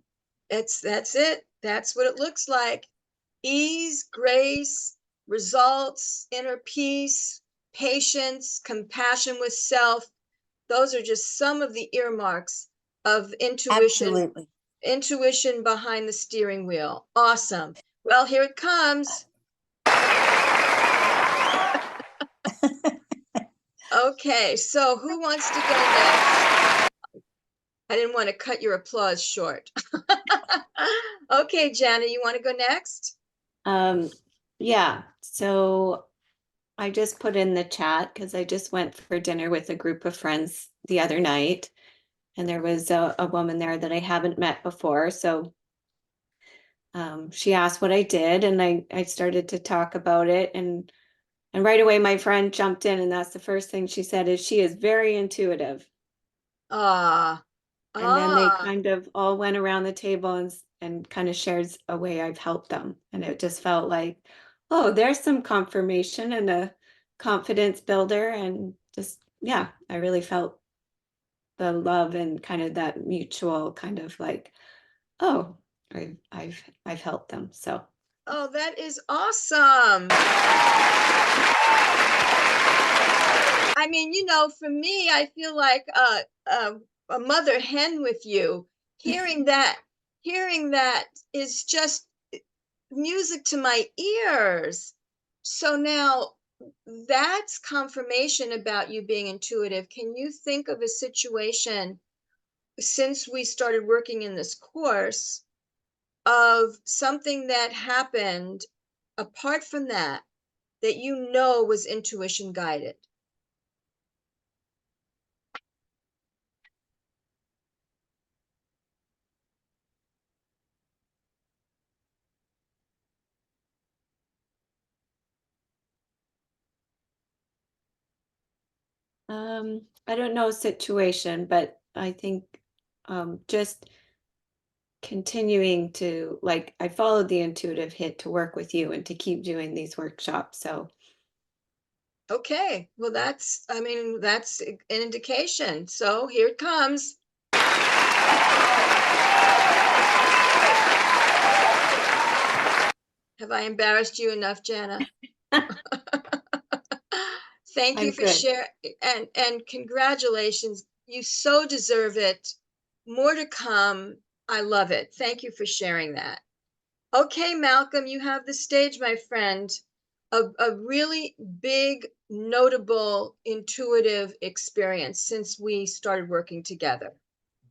S1: That's it. That's what it looks like. Ease, grace, results, inner peace, patience, compassion with self. Those are just some of the earmarks of
S4: Absolutely.
S1: intuition behind the steering wheel. Awesome. Well, here it comes. Okay, so who wants to go next? I didn't want to cut your applause short. Okay, Jana, you want to go next?
S6: Yeah, so I just put in the chat because I just went for dinner with a group of friends the other night, and there was a woman there that I haven't met before. So she asked what I did, and I started to talk about it, and right away my friend jumped in, and that's the first thing she said is she is very intuitive.
S1: Ah,
S6: And then they
S1: ah,
S6: kind of all went around the table and kind of shared a way I've helped them. And it just felt like, oh, there's some confirmation and a confidence builder. And just, yeah, I really felt the love and kind of that mutual kind of like, oh, I've helped them. So
S1: oh, that is awesome. I mean, for me, I feel like a mother hen with you. Hearing that is just music to my ears. So now that's confirmation about you being intuitive. Can you think of a situation since we started working in this course of something that happened apart from that was intuition guided?
S6: I don't know situation, but I think just continuing to like I followed the intuitive hit to work with you and to keep doing these workshops. So
S1: Okay, well, that's an indication. So here it comes. Have I embarrassed you enough, Jana? Thank you
S6: I'm
S1: for
S6: good.
S1: sharing, and congratulations. You so deserve it. More to come. I love it. Thank you for sharing that. Okay, Malcolm, you have the stage, my friend. a really big, notable, intuitive experience since we started working together.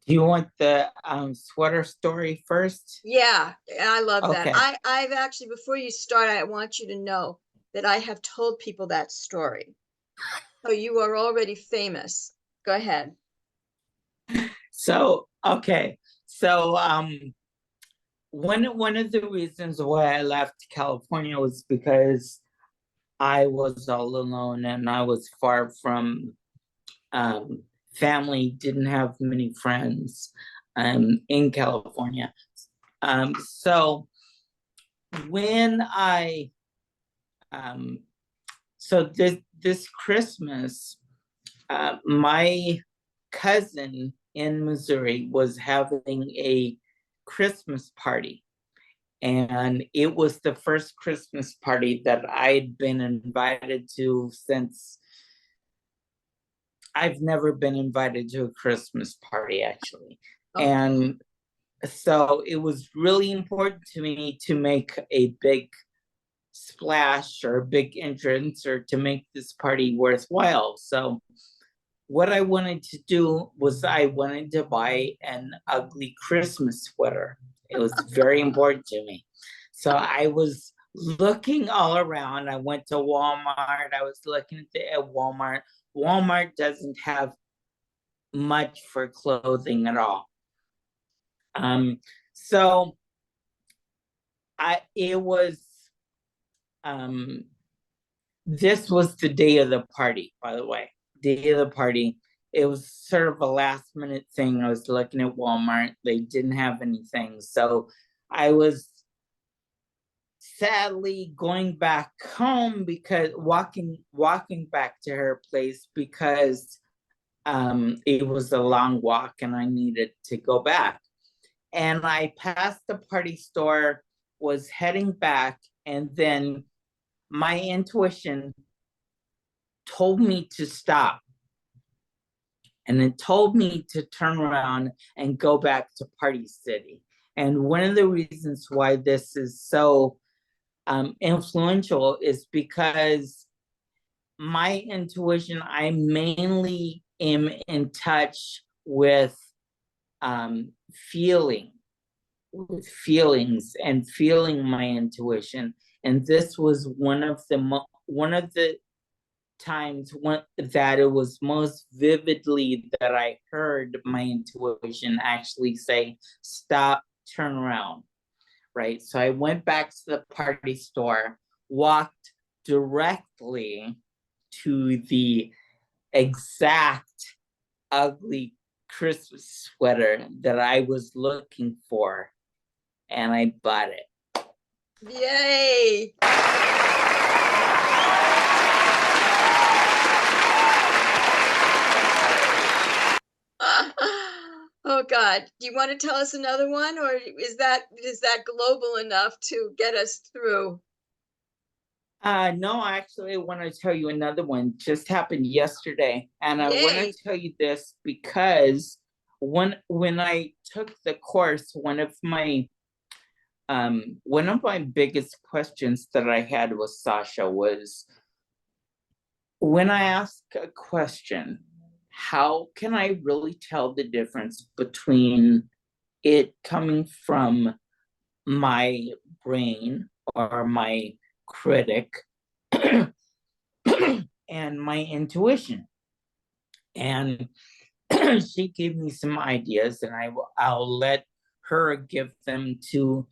S3: Do you want the sweater story first?
S1: Yeah, I love that.
S3: Okay.
S1: I've actually, before you start, I want you to know that I have told people that story. So you are already famous. Go ahead.
S3: So, okay. So, one of the reasons why I left California was because I was all alone and I was far from family, didn't have many friends in California. So when I so this Christmas, my cousin in Missouri was having a Christmas party. And it was the first Christmas party that I'd been invited to since I've never been invited to a Christmas party, actually.
S1: Okay.
S3: And so it was really important to me to make a big splash or a big entrance or to make this party worthwhile. So what I wanted to do was I wanted to buy an ugly Christmas sweater. It was very important to me. So I was looking all around. I went to Walmart. I was looking at Walmart. Walmart doesn't have much for clothing at all. So it was this was the day of the party, by the way. Day of the party. It was sort of a last minute thing. I was looking at Walmart. They didn't have anything. So I was sadly going back home because walking back to her place because it was a long walk and I needed to go back. And I passed the party store, was heading back, and then my intuition told me to stop. And it told me to turn around and go back to Party City. And one of the reasons why this is so influential is because my intuition, I mainly am in touch with feelings and feeling my intuition. And this was one of the times that it was most vividly that I heard my intuition actually say, stop, turn around, right? So I went back to the party store, walked directly to the exact ugly Christmas sweater that I was looking for, and I bought it.
S1: Yay. Oh God, do you want to tell us another one, or is that global enough to get us through?
S3: No, actually, I want to tell you another one. Just happened yesterday, and I want to
S1: Yay.
S3: tell you this because when I took the course, one of my biggest questions that I had with Sasha was, when I ask a question, how can I really tell the difference between it coming from my brain or my critic and my intuition? And she gave me some ideas, and I'll let her give them to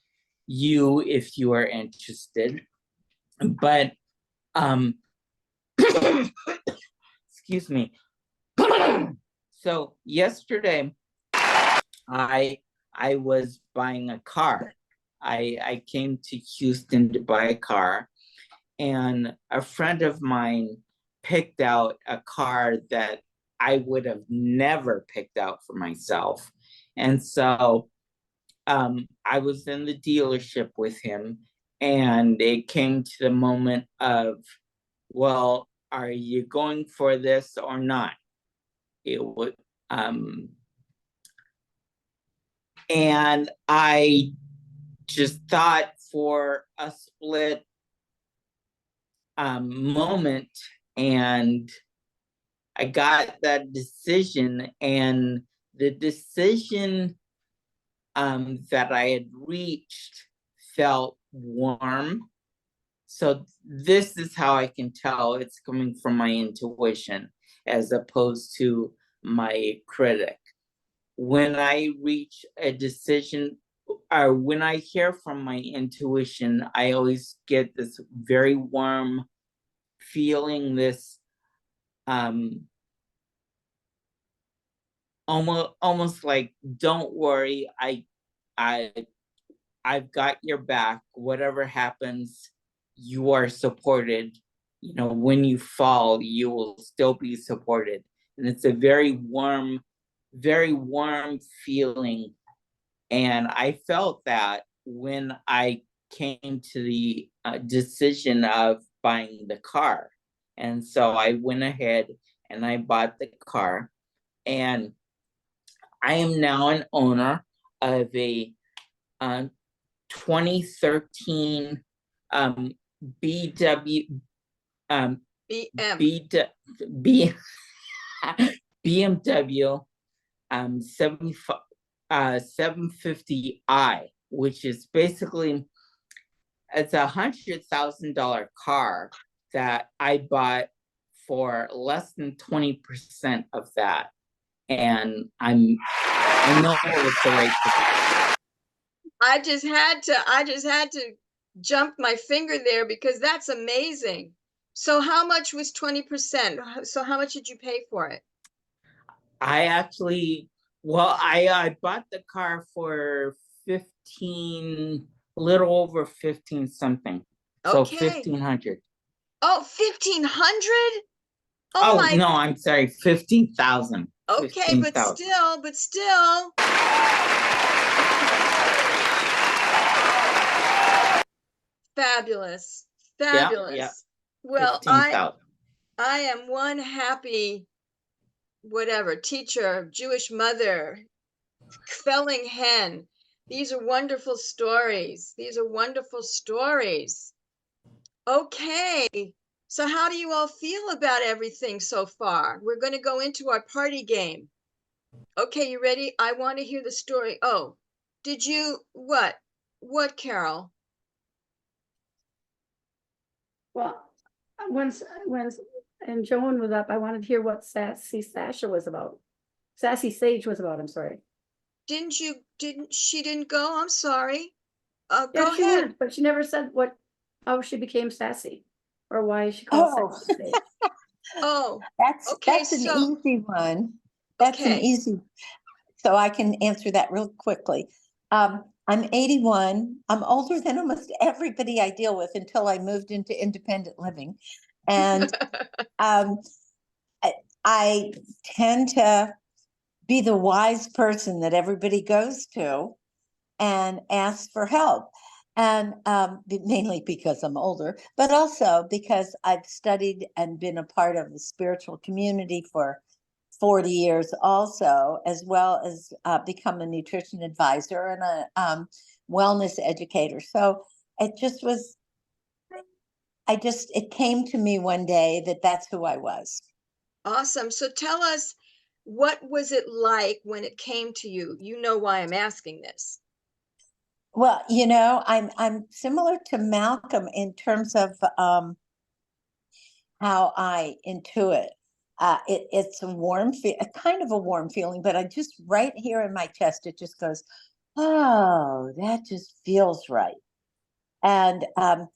S3: you if you are interested. But excuse me. So yesterday I was buying a car. I came to Houston to buy a car, and a friend of mine picked out a car that I would have never picked out for myself. And so I was in the dealership with him, and it came to the moment of, well, are you going for this or not? It would, and I just thought for a split moment, and I got that decision, and the decision that I had reached felt warm. So this is how I can tell it's coming from my intuition as opposed to my critic. When I reach a decision, or when I hear from my intuition, I always get this very warm feeling, this almost like, don't worry, I've got your back. Whatever happens, you are supported. You know, when you fall, you will still be supported. And it's a very warm feeling. And I felt that when I came to the decision of buying the car. And so I went ahead and I bought the car. And I am now an owner of a 2013 BW
S1: BM.
S3: BMW 750i, which is basically, it's $100,000 car that I bought for less than 20% of that. And I know it's the right thing.
S1: I just had to jump my finger there because that's amazing. So how much was 20%? So how much did you pay for it?
S3: I actually, well, I bought the car for 15, little over 15 something. So
S1: Okay.
S3: 1,500.
S1: Oh, 1,500?
S3: Oh,
S1: my.
S3: no, I'm sorry, 15,000.
S1: Okay, but
S3: 15,000.
S1: still. Fabulous.
S3: Yeah.
S1: Well,
S3: 15,000.
S1: I am one happy, whatever, teacher, Jewish mother, felling hen. These are wonderful stories. Okay. So how do you all feel about everything so far? We're going to go into our party game. Okay, you ready? I want to hear the story. Oh, did you, what? What, Carol?
S2: Well, and Joan was up, I wanted to hear what Sassy Sage was about, I'm sorry.
S1: She didn't go? I'm sorry.
S2: Yeah,
S1: Go
S2: she
S1: ahead.
S2: went, but she never said how she became sassy or why she called Sassy Sage.
S1: Oh,
S4: That's
S1: okay,
S4: an
S1: so-
S4: easy one. That's an
S1: Okay.
S4: easy, so I can answer that real quickly. I'm 81. I'm older than almost everybody I deal with until I moved into independent living. And I tend to be the wise person that everybody goes to and asks for help. And mainly because I'm older, but also because I've studied and been a part of the spiritual community for 40 years also, as well as become a nutrition advisor and a wellness educator. So it just was, it came to me one day that that's who I was.
S1: Awesome. So tell us, what was it like when it came to you? You know why I'm asking this.
S4: Well, I'm similar to Malcolm in terms of how I intuit. It's a kind of a warm feeling, but I just right here in my chest, it just goes, oh, that just feels right. And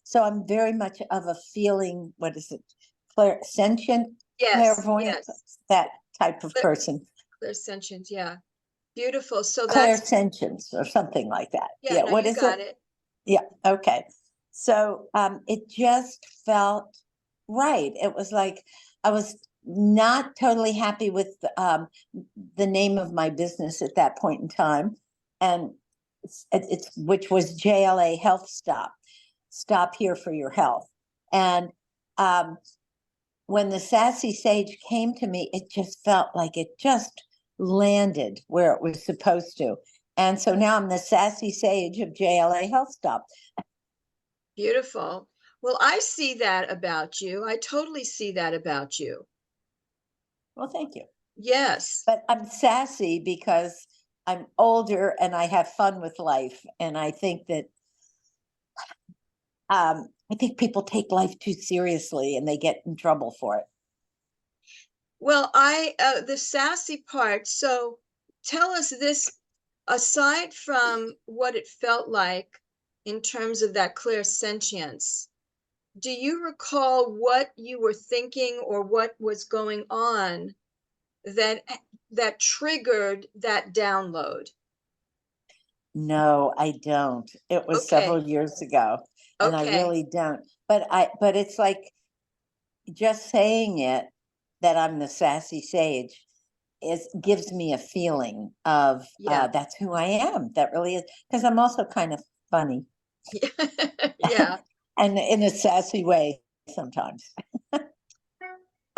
S4: so I'm very much of a feeling, what is it? Sentient, clairvoyant, that type of person.
S1: Clairsentient, yeah. Beautiful. So
S4: Clairsentience or something like that.
S1: Yeah, no,
S4: what
S1: you
S4: is
S1: got
S4: it?
S1: it.
S4: Yeah, okay. So it just felt right. It was like I was not totally happy with the name of my business at that point in time. And it's which was JLA Health Stop here for your health. And when the Sassy Sage came to me, it just felt like it just landed where it was supposed to. And so now I'm the Sassy Sage of JLA Health Stop.
S1: Beautiful. Well, I see that about you. I totally see that about you.
S4: Well, thank you.
S1: Yes.
S4: But I'm sassy because I'm older and I have fun with life. And I think that I think people take life too seriously and they get in trouble for it.
S1: Well, the sassy part, so tell us this, aside from what it felt like in terms of that clear sentience, do you recall what you were thinking or what was going on that that triggered that download?
S4: No, I don't. It was several
S1: Okay,
S4: years ago and I
S1: okay.
S4: really don't. But it's like just saying it that I'm the sassy sage gives me a feeling of
S1: Yeah.
S4: that's who I am. That really is because I'm also kind of funny
S1: Yeah.
S4: and in a sassy way sometimes.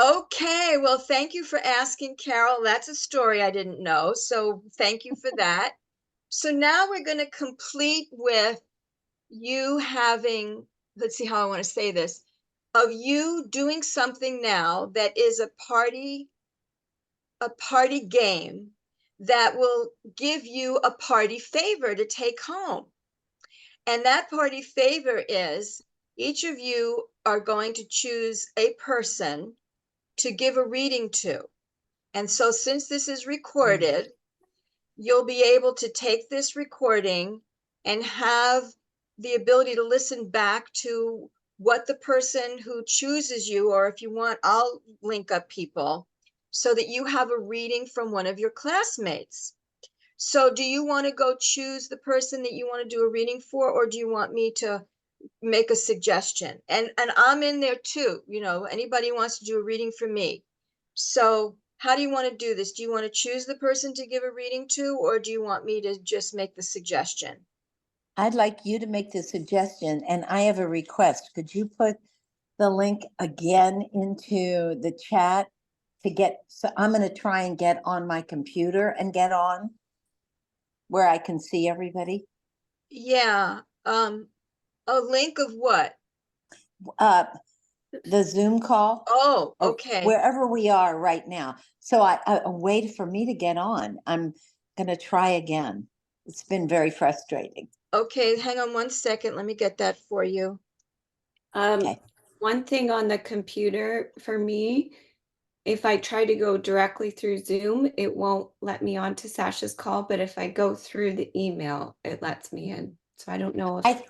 S1: Okay, well, thank you for asking, Carol. That's a story I didn't know, so thank you for that. So now we're going to complete with you having, let's see how I want to say this, of you doing something now that is a party game that will give you a party favor to take home. And that party favor is each of you are going to choose a person to give a reading to. And so since this is recorded, you'll be able to take this recording and have the ability to listen back to what the person who chooses you, or if you want, I'll link up people so that you have a reading from one of your classmates. So do you want to go choose the person that you want to do a reading for, or do you want me to make a suggestion? And I'm in there too, anybody who wants to do a reading for me. So how do you want to do this? Do you want to choose the person to give a reading to, or do you want me to just make the suggestion?
S4: I'd like you to make the suggestion and I have a request. Could you put the link again into the chat to get, so I'm going to try and get on my computer and get on where I can see everybody.
S1: Yeah. A link of what?
S4: Uh, the Zoom call
S1: Oh,
S4: or
S1: okay.
S4: wherever we are right now. So a way for me to get on. I'm going to try again. It's been very frustrating.
S1: Okay, hang on one second. Let me get that for you.
S4: Okay.
S6: One thing on the computer for me, if I try to go directly through Zoom, it won't let me onto Sasha's call, but if I go through the email, it lets me in. So I don't know if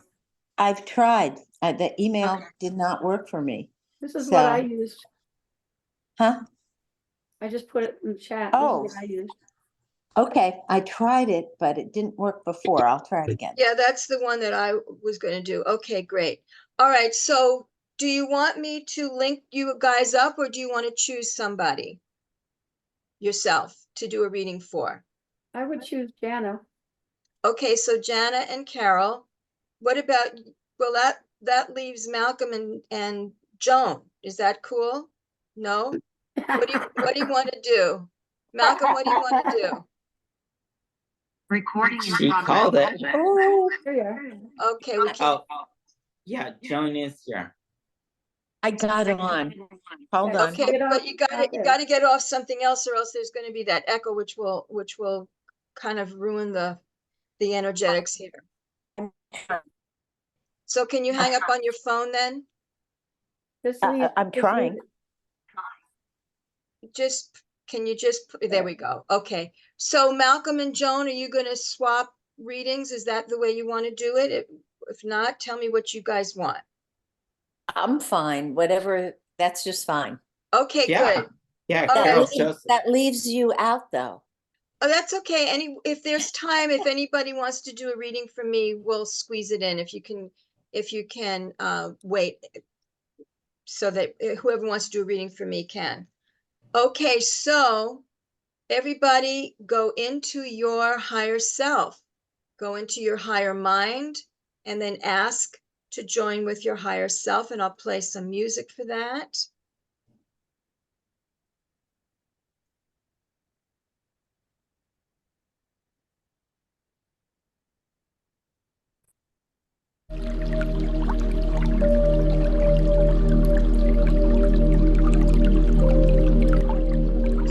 S4: I've tried. The email did not work for me.
S2: This is what I
S4: So,
S2: used.
S4: huh?
S2: I just put it in the chat. This is
S4: Oh,
S2: what I used.
S4: okay. I tried it, but it didn't work before. I'll try it again.
S1: Yeah, that's the one that I was going to do. Okay, great. All right, so do you want me to link you guys up, or do you want to choose somebody yourself to do a reading for?
S2: I would choose Jana.
S1: Okay, so Jana and Carol. What about, well, that leaves Malcolm and Joan. Is that cool? No? What do you want to do? Malcolm, what do you want to do?
S7: Recording in
S3: She
S7: progress.
S3: called it.
S4: Oh,
S2: There you are.
S1: Okay, we can't.
S3: Oh, yeah, Joan is here.
S4: I got on. Hold on.
S1: Okay,
S2: Get
S1: but
S2: off
S1: you
S2: there.
S1: got to get off something else, or else there's going to be that echo, which will kind of ruin the energetics here. So can you hang up on your phone then?
S2: Just leave.
S4: I'm
S2: just
S4: trying.
S2: leave
S1: Can you just, there we go. Okay. So Malcolm and Joan, are you going to swap readings? Is that the way you want to do it? If not, tell me what you guys want.
S4: I'm fine. Whatever. That's just fine.
S1: Okay,
S3: Yeah,
S1: good.
S3: yeah,
S1: All
S3: Carol
S1: right.
S3: Joseph.
S4: That leaves you out though.
S1: Oh, that's okay. If there's time, if anybody wants to do a reading for me, we'll squeeze it in. If you can wait so that whoever wants to do a reading for me can. Okay, so everybody go into your higher self, go into your higher mind, and then ask to join with your higher self. And I'll play some music for that.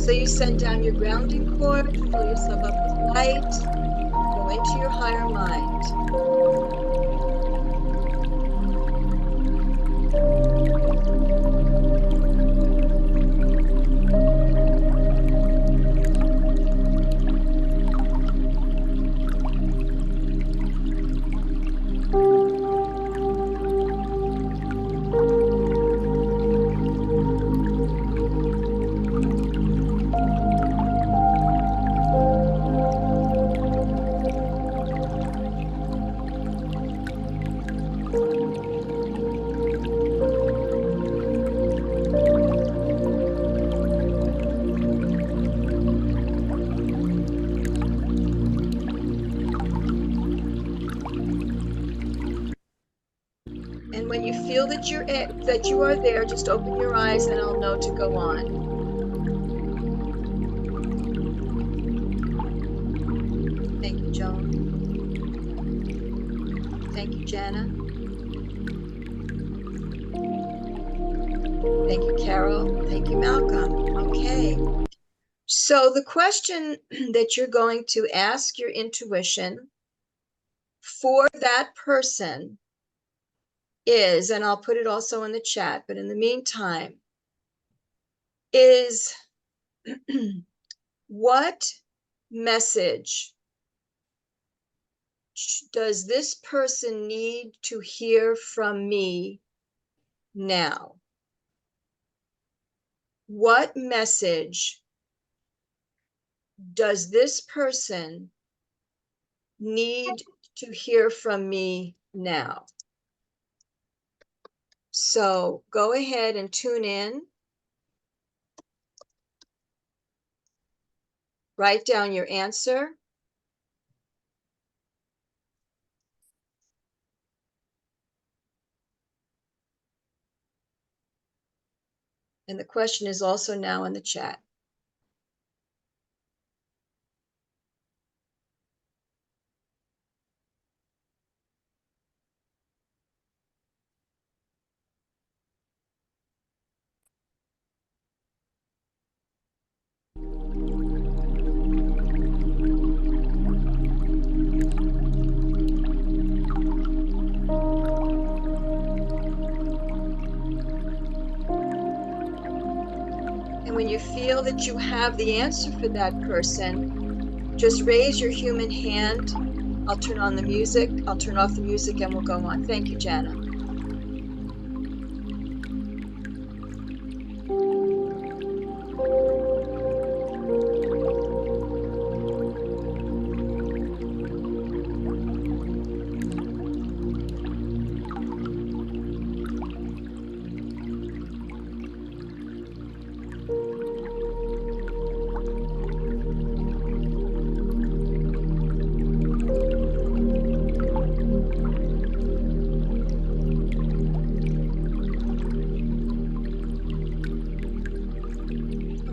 S1: So you send down your grounding cord, fill yourself up with light, go into your higher mind. And when you feel that you are there, just open your eyes and I'll know to go on. Thank you, Joan. Thank you, Jana. Thank you, Carol. Thank you, Malcolm. Okay. So the question that you're going to ask your intuition for that person is, and I'll put it also in the chat, but in the meantime, is what message does this person need to hear from me now? What message does this person need to hear from me now? So go ahead and tune in. Write down your answer. And the question is also now in the chat. And when you feel that you have the answer for that person, just raise your human hand. I'll turn on the music. I'll turn off the music and we'll go on. Thank you, Jana.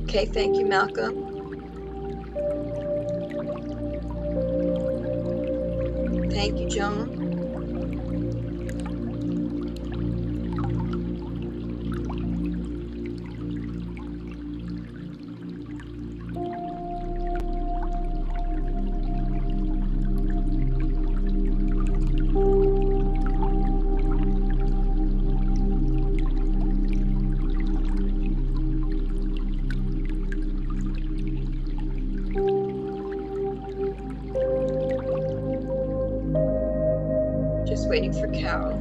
S1: Okay, thank you, Malcolm. Thank you, Joan. Just waiting for Carol.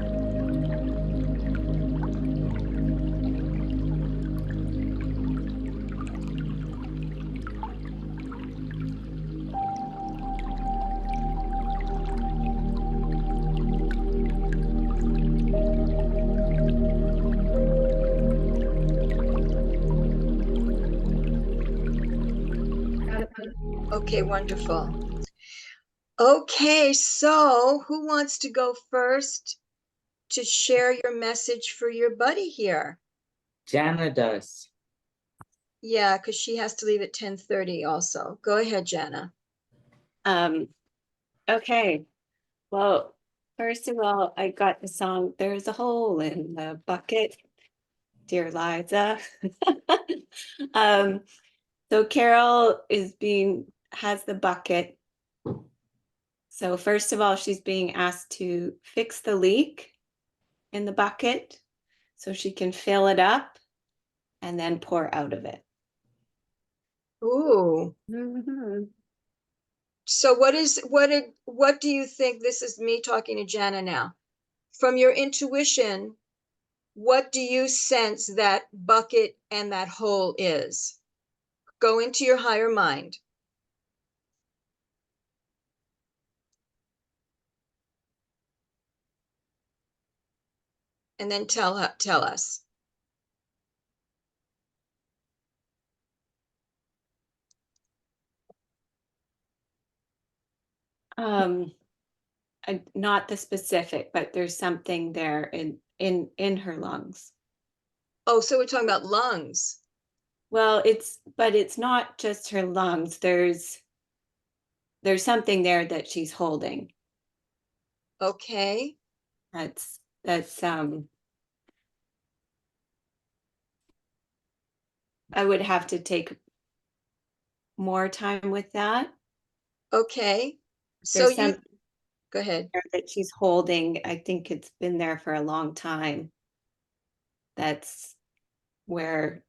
S1: Okay, wonderful. Okay, so who wants to go first to share your message for your buddy here?
S3: Jana does.
S1: Yeah, because she has to leave at 10:30 also. Go ahead, Jana.
S6: Okay. Well, first of all, I got the song "There's a Hole in the Bucket," dear Liza. So Carol has the bucket. So first of all, she's being asked to fix the leak in the bucket so she can fill it up and then pour out of it.
S1: Ooh.
S2: Mhm.
S1: So what do you think? This is me talking to Jana now. From your intuition, what do you sense that bucket and that hole is? Go into your higher mind. And then tell us.
S6: Not the specific, but there's something there in her lungs.
S1: Oh, so we're talking about lungs.
S6: Well, it's not just her lungs. There's something there that she's holding.
S1: Okay.
S6: That's I would have to take more time with that.
S1: Okay. So
S6: There's
S1: you
S6: something
S1: go ahead.
S6: there that she's holding. I think it's been there for a long time. That's where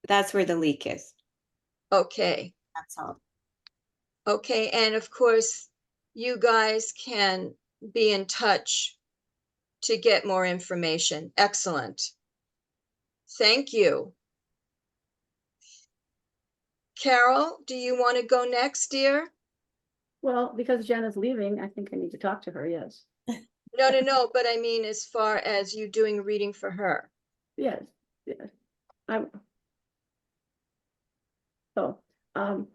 S6: that's where the leak is.
S1: Okay.
S6: That's all.
S1: Okay. And of course, you guys can be in touch to get more information. Excellent. Thank you. Carol, do you want to go next, dear?
S2: Well, because Jenna's leaving, I think I need to talk to her, yes.
S1: No, but I mean, as far as you doing reading for her.
S2: Yes, yes. I'm. So, the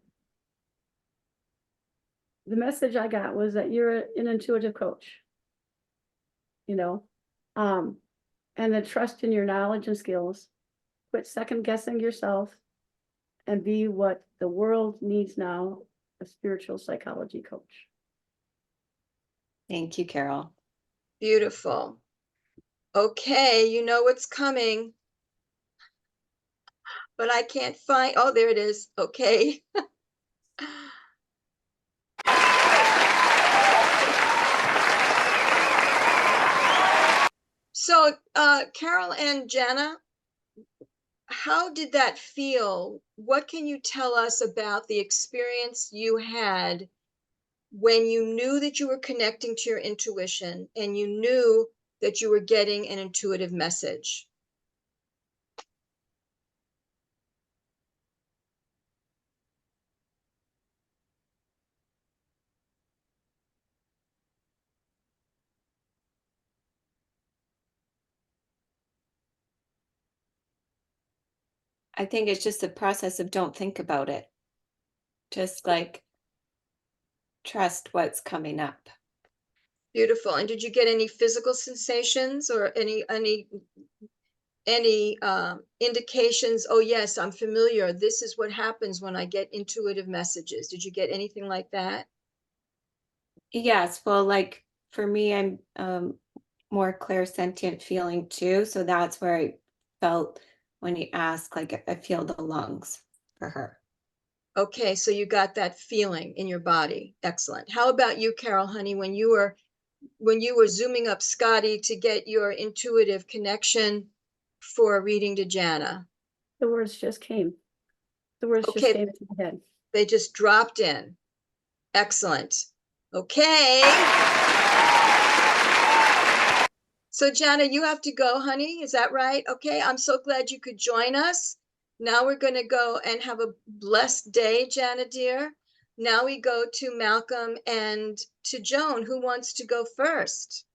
S2: message I got was that you're an intuitive coach. You know, and then trust in your knowledge and skills. Quit second guessing yourself and be what the world needs now, a spiritual psychology coach.
S6: Thank you, Carol.
S1: Beautiful. Okay, you know what's coming. But I can't find, oh, there it is. Okay. So, Carol and Jana, how did that feel? What can you tell us about the experience you had when you knew that you were connecting to your intuition and you knew that you were getting an intuitive message?
S6: I think it's just a process of don't think about it. Just like trust what's coming up.
S1: Beautiful. And did you get any physical sensations or any indications? Oh yes, I'm familiar. This is what happens when I get intuitive messages. Did you get anything like that?
S6: Yes, well, like for me, I'm more clairsentient feeling too. So that's where I felt when you asked, like I feel the lungs for her.
S1: Okay, so you got that feeling in your body. Excellent. How about you, Carol, honey, when you were zooming up Scotty to get your intuitive connection for a reading to Jana?
S2: The words just came. The words just
S1: Okay,
S2: came into my head.
S1: they just dropped in. Excellent. Okay. So Jana, you have to go, honey. Is that right? Okay, I'm so glad you could join us. Now we're going to go and have a blessed day, Jana dear. Now we go to Malcolm and to Joan. Who wants to go first?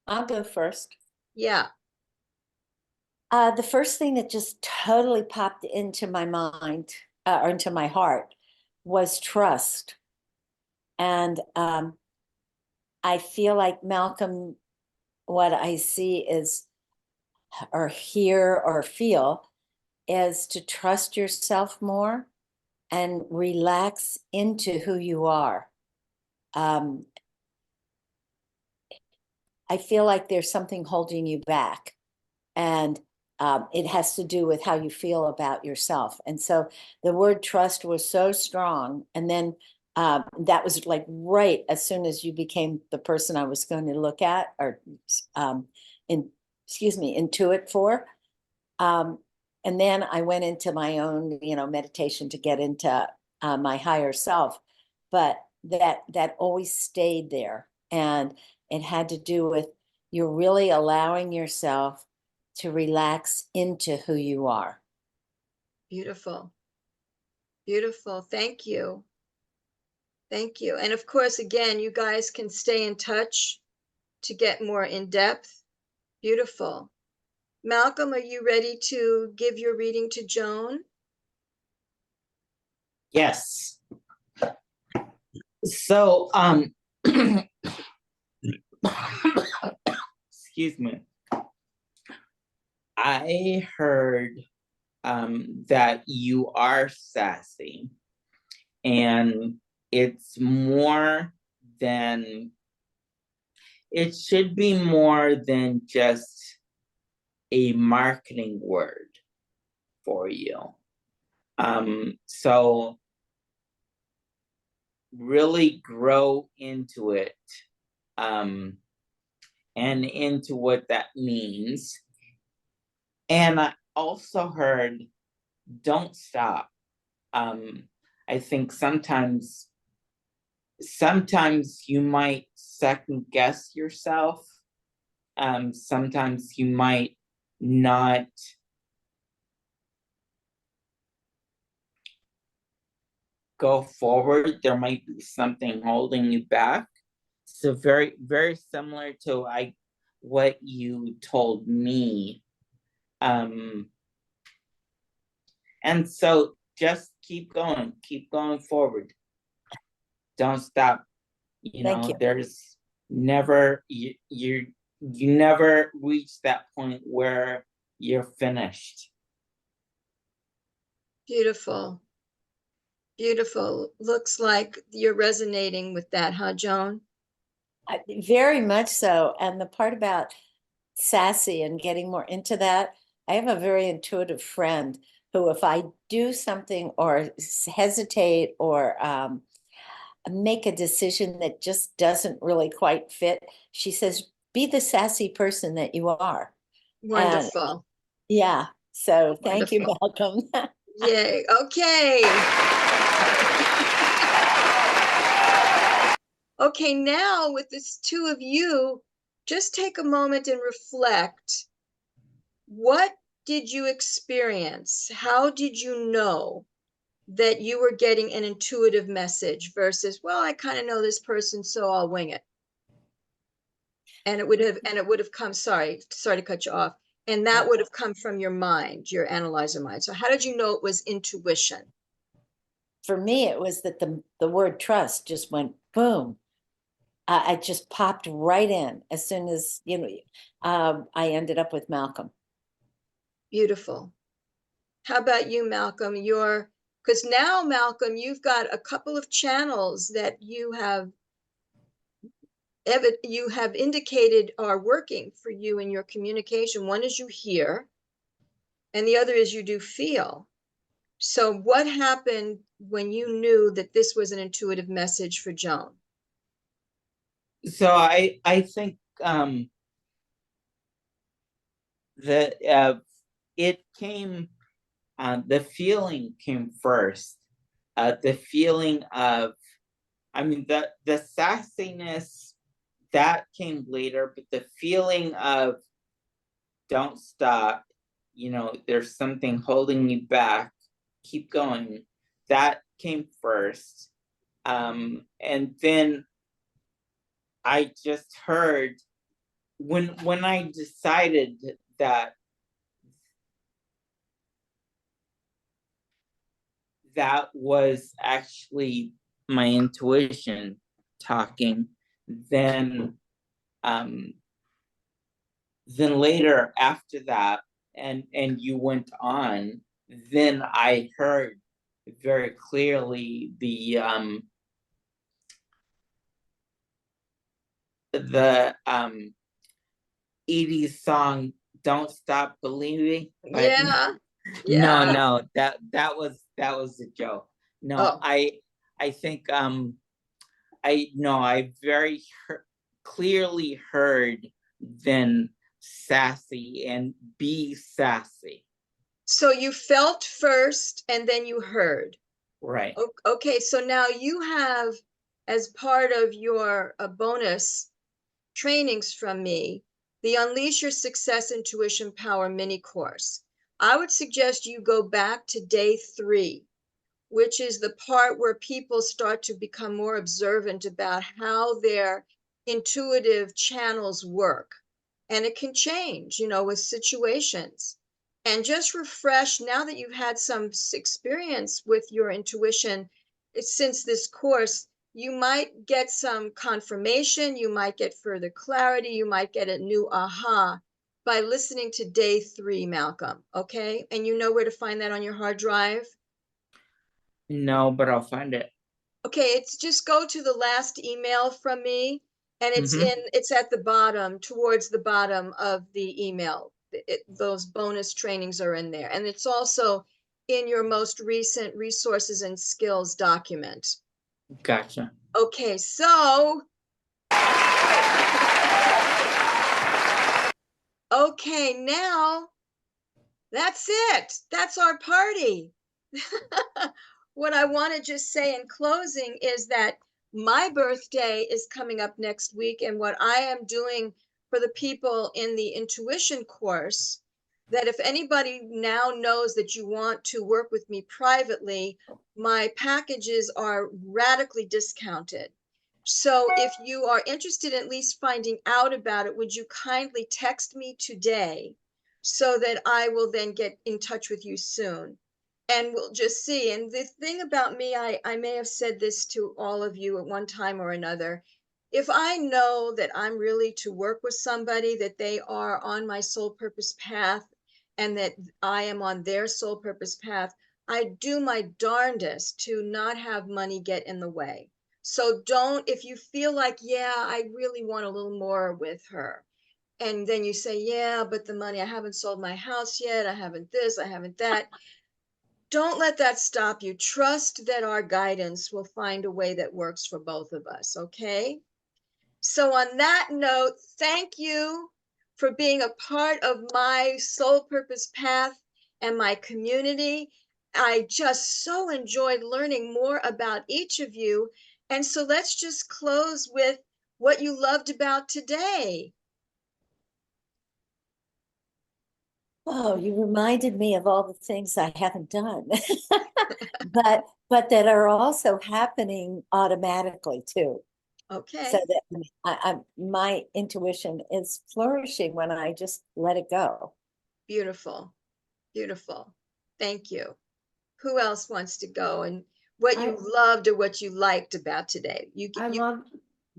S4: I'll go first.
S1: Yeah.
S4: The first thing that just totally popped into my mind or into my heart was trust. And I feel like Malcolm, what I see is, or hear or feel, is to trust yourself more and relax into who you are. I feel like there's something holding you back. And it has to do with how you feel about yourself. And so the word trust was so strong. And then that was like right as soon as you became the person I was going to look at, or intuit for. And then I went into my own, meditation to get into my higher self. But that always stayed there. And it had to do with you're really allowing yourself to relax into who you are.
S1: Beautiful. Beautiful. Thank you. Thank you. And of course, again, you guys can stay in touch to get more in depth. Beautiful. Malcolm, are you ready to give your reading to Joan?
S3: Yes. So, excuse me. I heard that you are sassy, and it's more than, it should be more than just a marketing word for you. So really grow into it, and into what that means. And I also heard, don't stop. I think sometimes you might second guess yourself. Sometimes you might not go forward. There might be something holding you back. So very, very similar to what you told me. And so just keep going forward. Don't stop.
S4: Thank you.
S3: There's never, you never reach that point where you're finished.
S1: Beautiful. Beautiful. Looks like you're resonating with that, huh, Joan?
S4: Very much so. And the part about sassy and getting more into that, I have a very intuitive friend who, if I do something or hesitate or make a decision that just doesn't really quite fit, she says, be the sassy person that you are.
S1: Wonderful.
S4: Yeah. So thank you,
S1: Wonderful.
S4: Malcolm.
S1: Yay. Okay. Okay, now with this two of you, just take a moment and reflect. What did you experience? How did you know that you were getting an intuitive message versus, well, I kind of know this person, so I'll wing it. And it would have come, sorry to cut you off. And that would have come from your mind, your analyzer mind. So how did you know it was intuition?
S4: For me, it was that the word trust just went boom. I just popped right in as soon as, I ended up with Malcolm.
S1: Beautiful. How about you, Malcolm? Because now, Malcolm, you've got a couple of channels that you have indicated are working for you in your communication. One is you hear, and the other is you do feel. So what happened when you knew that this was an intuitive message for Joan?
S3: So I think that it came, the feeling came first. The feeling of, the sassiness, that came later, but the feeling of don't stop, there's something holding you back, keep going, that came first. And then I just heard, when I decided that was actually my intuition talking, then later after that, and you went on, then I heard very clearly the 80s song Don't Stop Believing. But
S1: Yeah,
S3: no,
S1: yeah.
S3: no, that was a joke. No,
S1: Oh,
S3: I think I very clearly heard then sassy and be sassy.
S1: so you felt first and then you heard.
S3: Right.
S1: Okay, so now you have, as part of your bonus trainings from me, the Unleash Your Success Intuition Power mini course. I would suggest you go back to day 3, which is the part where people start to become more observant about how their intuitive channels work. And it can change, with situations. And just refresh now that you've had some experience with your intuition since this course, you might get some confirmation, you might get further clarity, you might get a new aha by listening to day 3, Malcolm. Okay. And you know where to find that on your hard drive?
S3: No, but I'll find it.
S1: Okay, it's just go to the last email from me, and
S3: Mhm.
S1: it's at the bottom, towards the bottom of the email. Those bonus trainings are in there, and it's also in your most recent resources and skills document.
S3: Gotcha.
S1: Okay, so okay, now that's it. That's our party. What I want to just say in closing is that my birthday is coming up next week, and what I am doing for the people in the intuition course, that if anybody now knows that you want to work with me privately, my packages are radically discounted. So if you are interested in at least finding out about it, would you kindly text me today so that I will then get in touch with you soon? And we'll just see. And the thing about me, I may have said this to all of you at one time or another. If I know that I'm really to work with somebody, that they are on my soul purpose path, and that I am on their soul purpose path, I do my darndest to not have money get in the way. So don't, if you feel like, yeah, I really want a little more with her, and then you say, yeah, but the money, I haven't sold my house yet, I haven't this, I haven't that. Don't let that stop you. Trust that our guidance will find a way that works for both of us, okay? So on that note, thank you for being a part of my soul purpose path and my community. I just so enjoyed learning more about each of you. And so let's just close with what you loved about today.
S7: Oh, you reminded me of all the things I haven't done, but that are also happening automatically too.
S1: Okay,
S7: So that my intuition is flourishing when I just let it go.
S1: beautiful, beautiful. Thank you. Who else wants to go, and what you loved or what you liked about today?
S2: I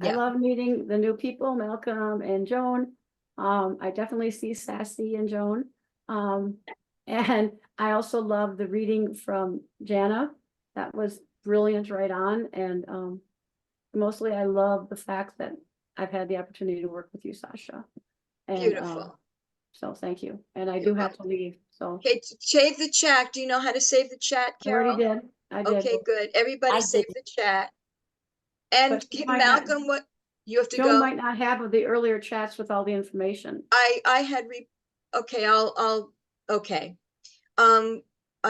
S1: Yeah,
S2: love meeting the new people, Malcolm and Joan. I definitely see Sassy and Joan. And I also love the reading from Jana. That was brilliant, right on. And mostly I love the fact that I've had the opportunity to work with you, Sasha. And
S1: beautiful.
S2: so thank you. And I
S1: You're
S2: do have to leave, so
S1: Okay, save the chat. Do you know how to save the chat,
S2: I already
S1: Carol?
S2: did. I did.
S1: Okay, good. Everybody
S7: I
S1: save
S7: did.
S1: the chat. And
S2: But she might not,
S1: Malcolm, what, you have to
S2: Joan
S1: go?
S2: might not have the earlier chats with all the information.
S1: I had okay, okay. I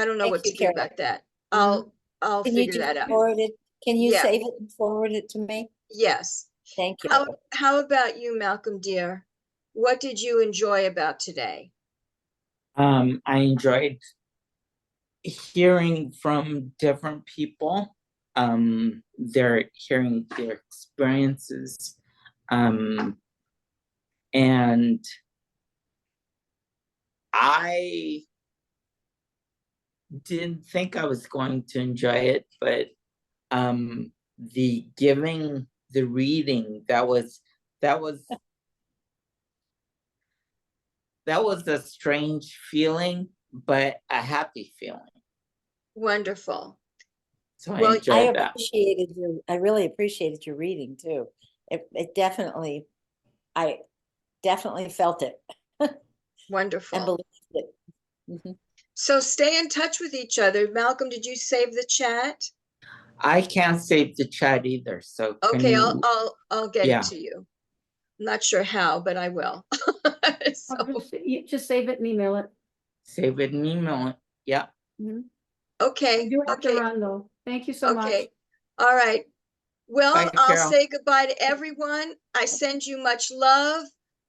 S1: don't know
S7: Thank
S1: what
S7: you,
S1: to do
S7: Carol.
S1: about that.
S2: Mhm.
S1: I'll
S7: Can you
S1: figure
S7: just
S1: that out.
S7: forward it? Can you
S1: Yeah.
S7: save it and forward it to me?
S1: Yes.
S7: Thank you.
S1: How about you, Malcolm dear? What did you enjoy about today?
S3: I enjoyed hearing from different people, their hearing their experiences, and I didn't think I was going to enjoy it, but the giving, the reading, that was a strange feeling, but a happy feeling.
S1: Wonderful.
S3: So I
S1: Well,
S3: enjoyed that.
S7: I really appreciated your reading too. I definitely felt it.
S1: Wonderful.
S7: believed it. Mhm.
S1: So stay in touch with each other. Malcolm, did you save the chat?
S3: I can't save the chat either, so can
S1: Okay,
S3: you?
S1: I'll get
S3: Yeah.
S1: it to you. I'm not sure how, but I will. So,
S2: You just save it and email it.
S3: Save it and email it. Yeah.
S2: I
S1: okay,
S2: do have to
S1: okay,
S2: run though. Thank you so much.
S1: okay. All right. Well,
S3: Bye,
S1: I'll
S3: Carol.
S1: say goodbye to everyone. I send you much love.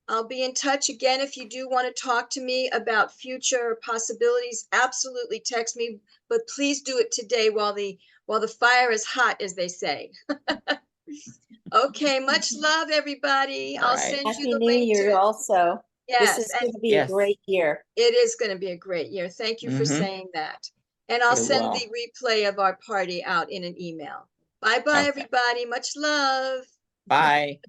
S1: I'll be in touch again if you do want to talk to me about future possibilities. Absolutely text me, but please do it today while the fire is hot, as they say. Okay, much love, everybody.
S3: All
S1: I'll
S3: right.
S1: send you
S7: Happy
S1: the
S7: New
S1: link
S7: Year
S1: to,
S7: also. This
S1: yes,
S7: is
S1: and
S7: going to be a
S3: Yes.
S7: great year.
S1: it is going to be a great year. Thank you for
S3: Mhm.
S1: saying that. And I'll
S3: It
S1: send
S3: will.
S1: the replay of our party out in an email. Bye-bye,
S3: Okay.
S1: everybody. Much love.
S3: Bye.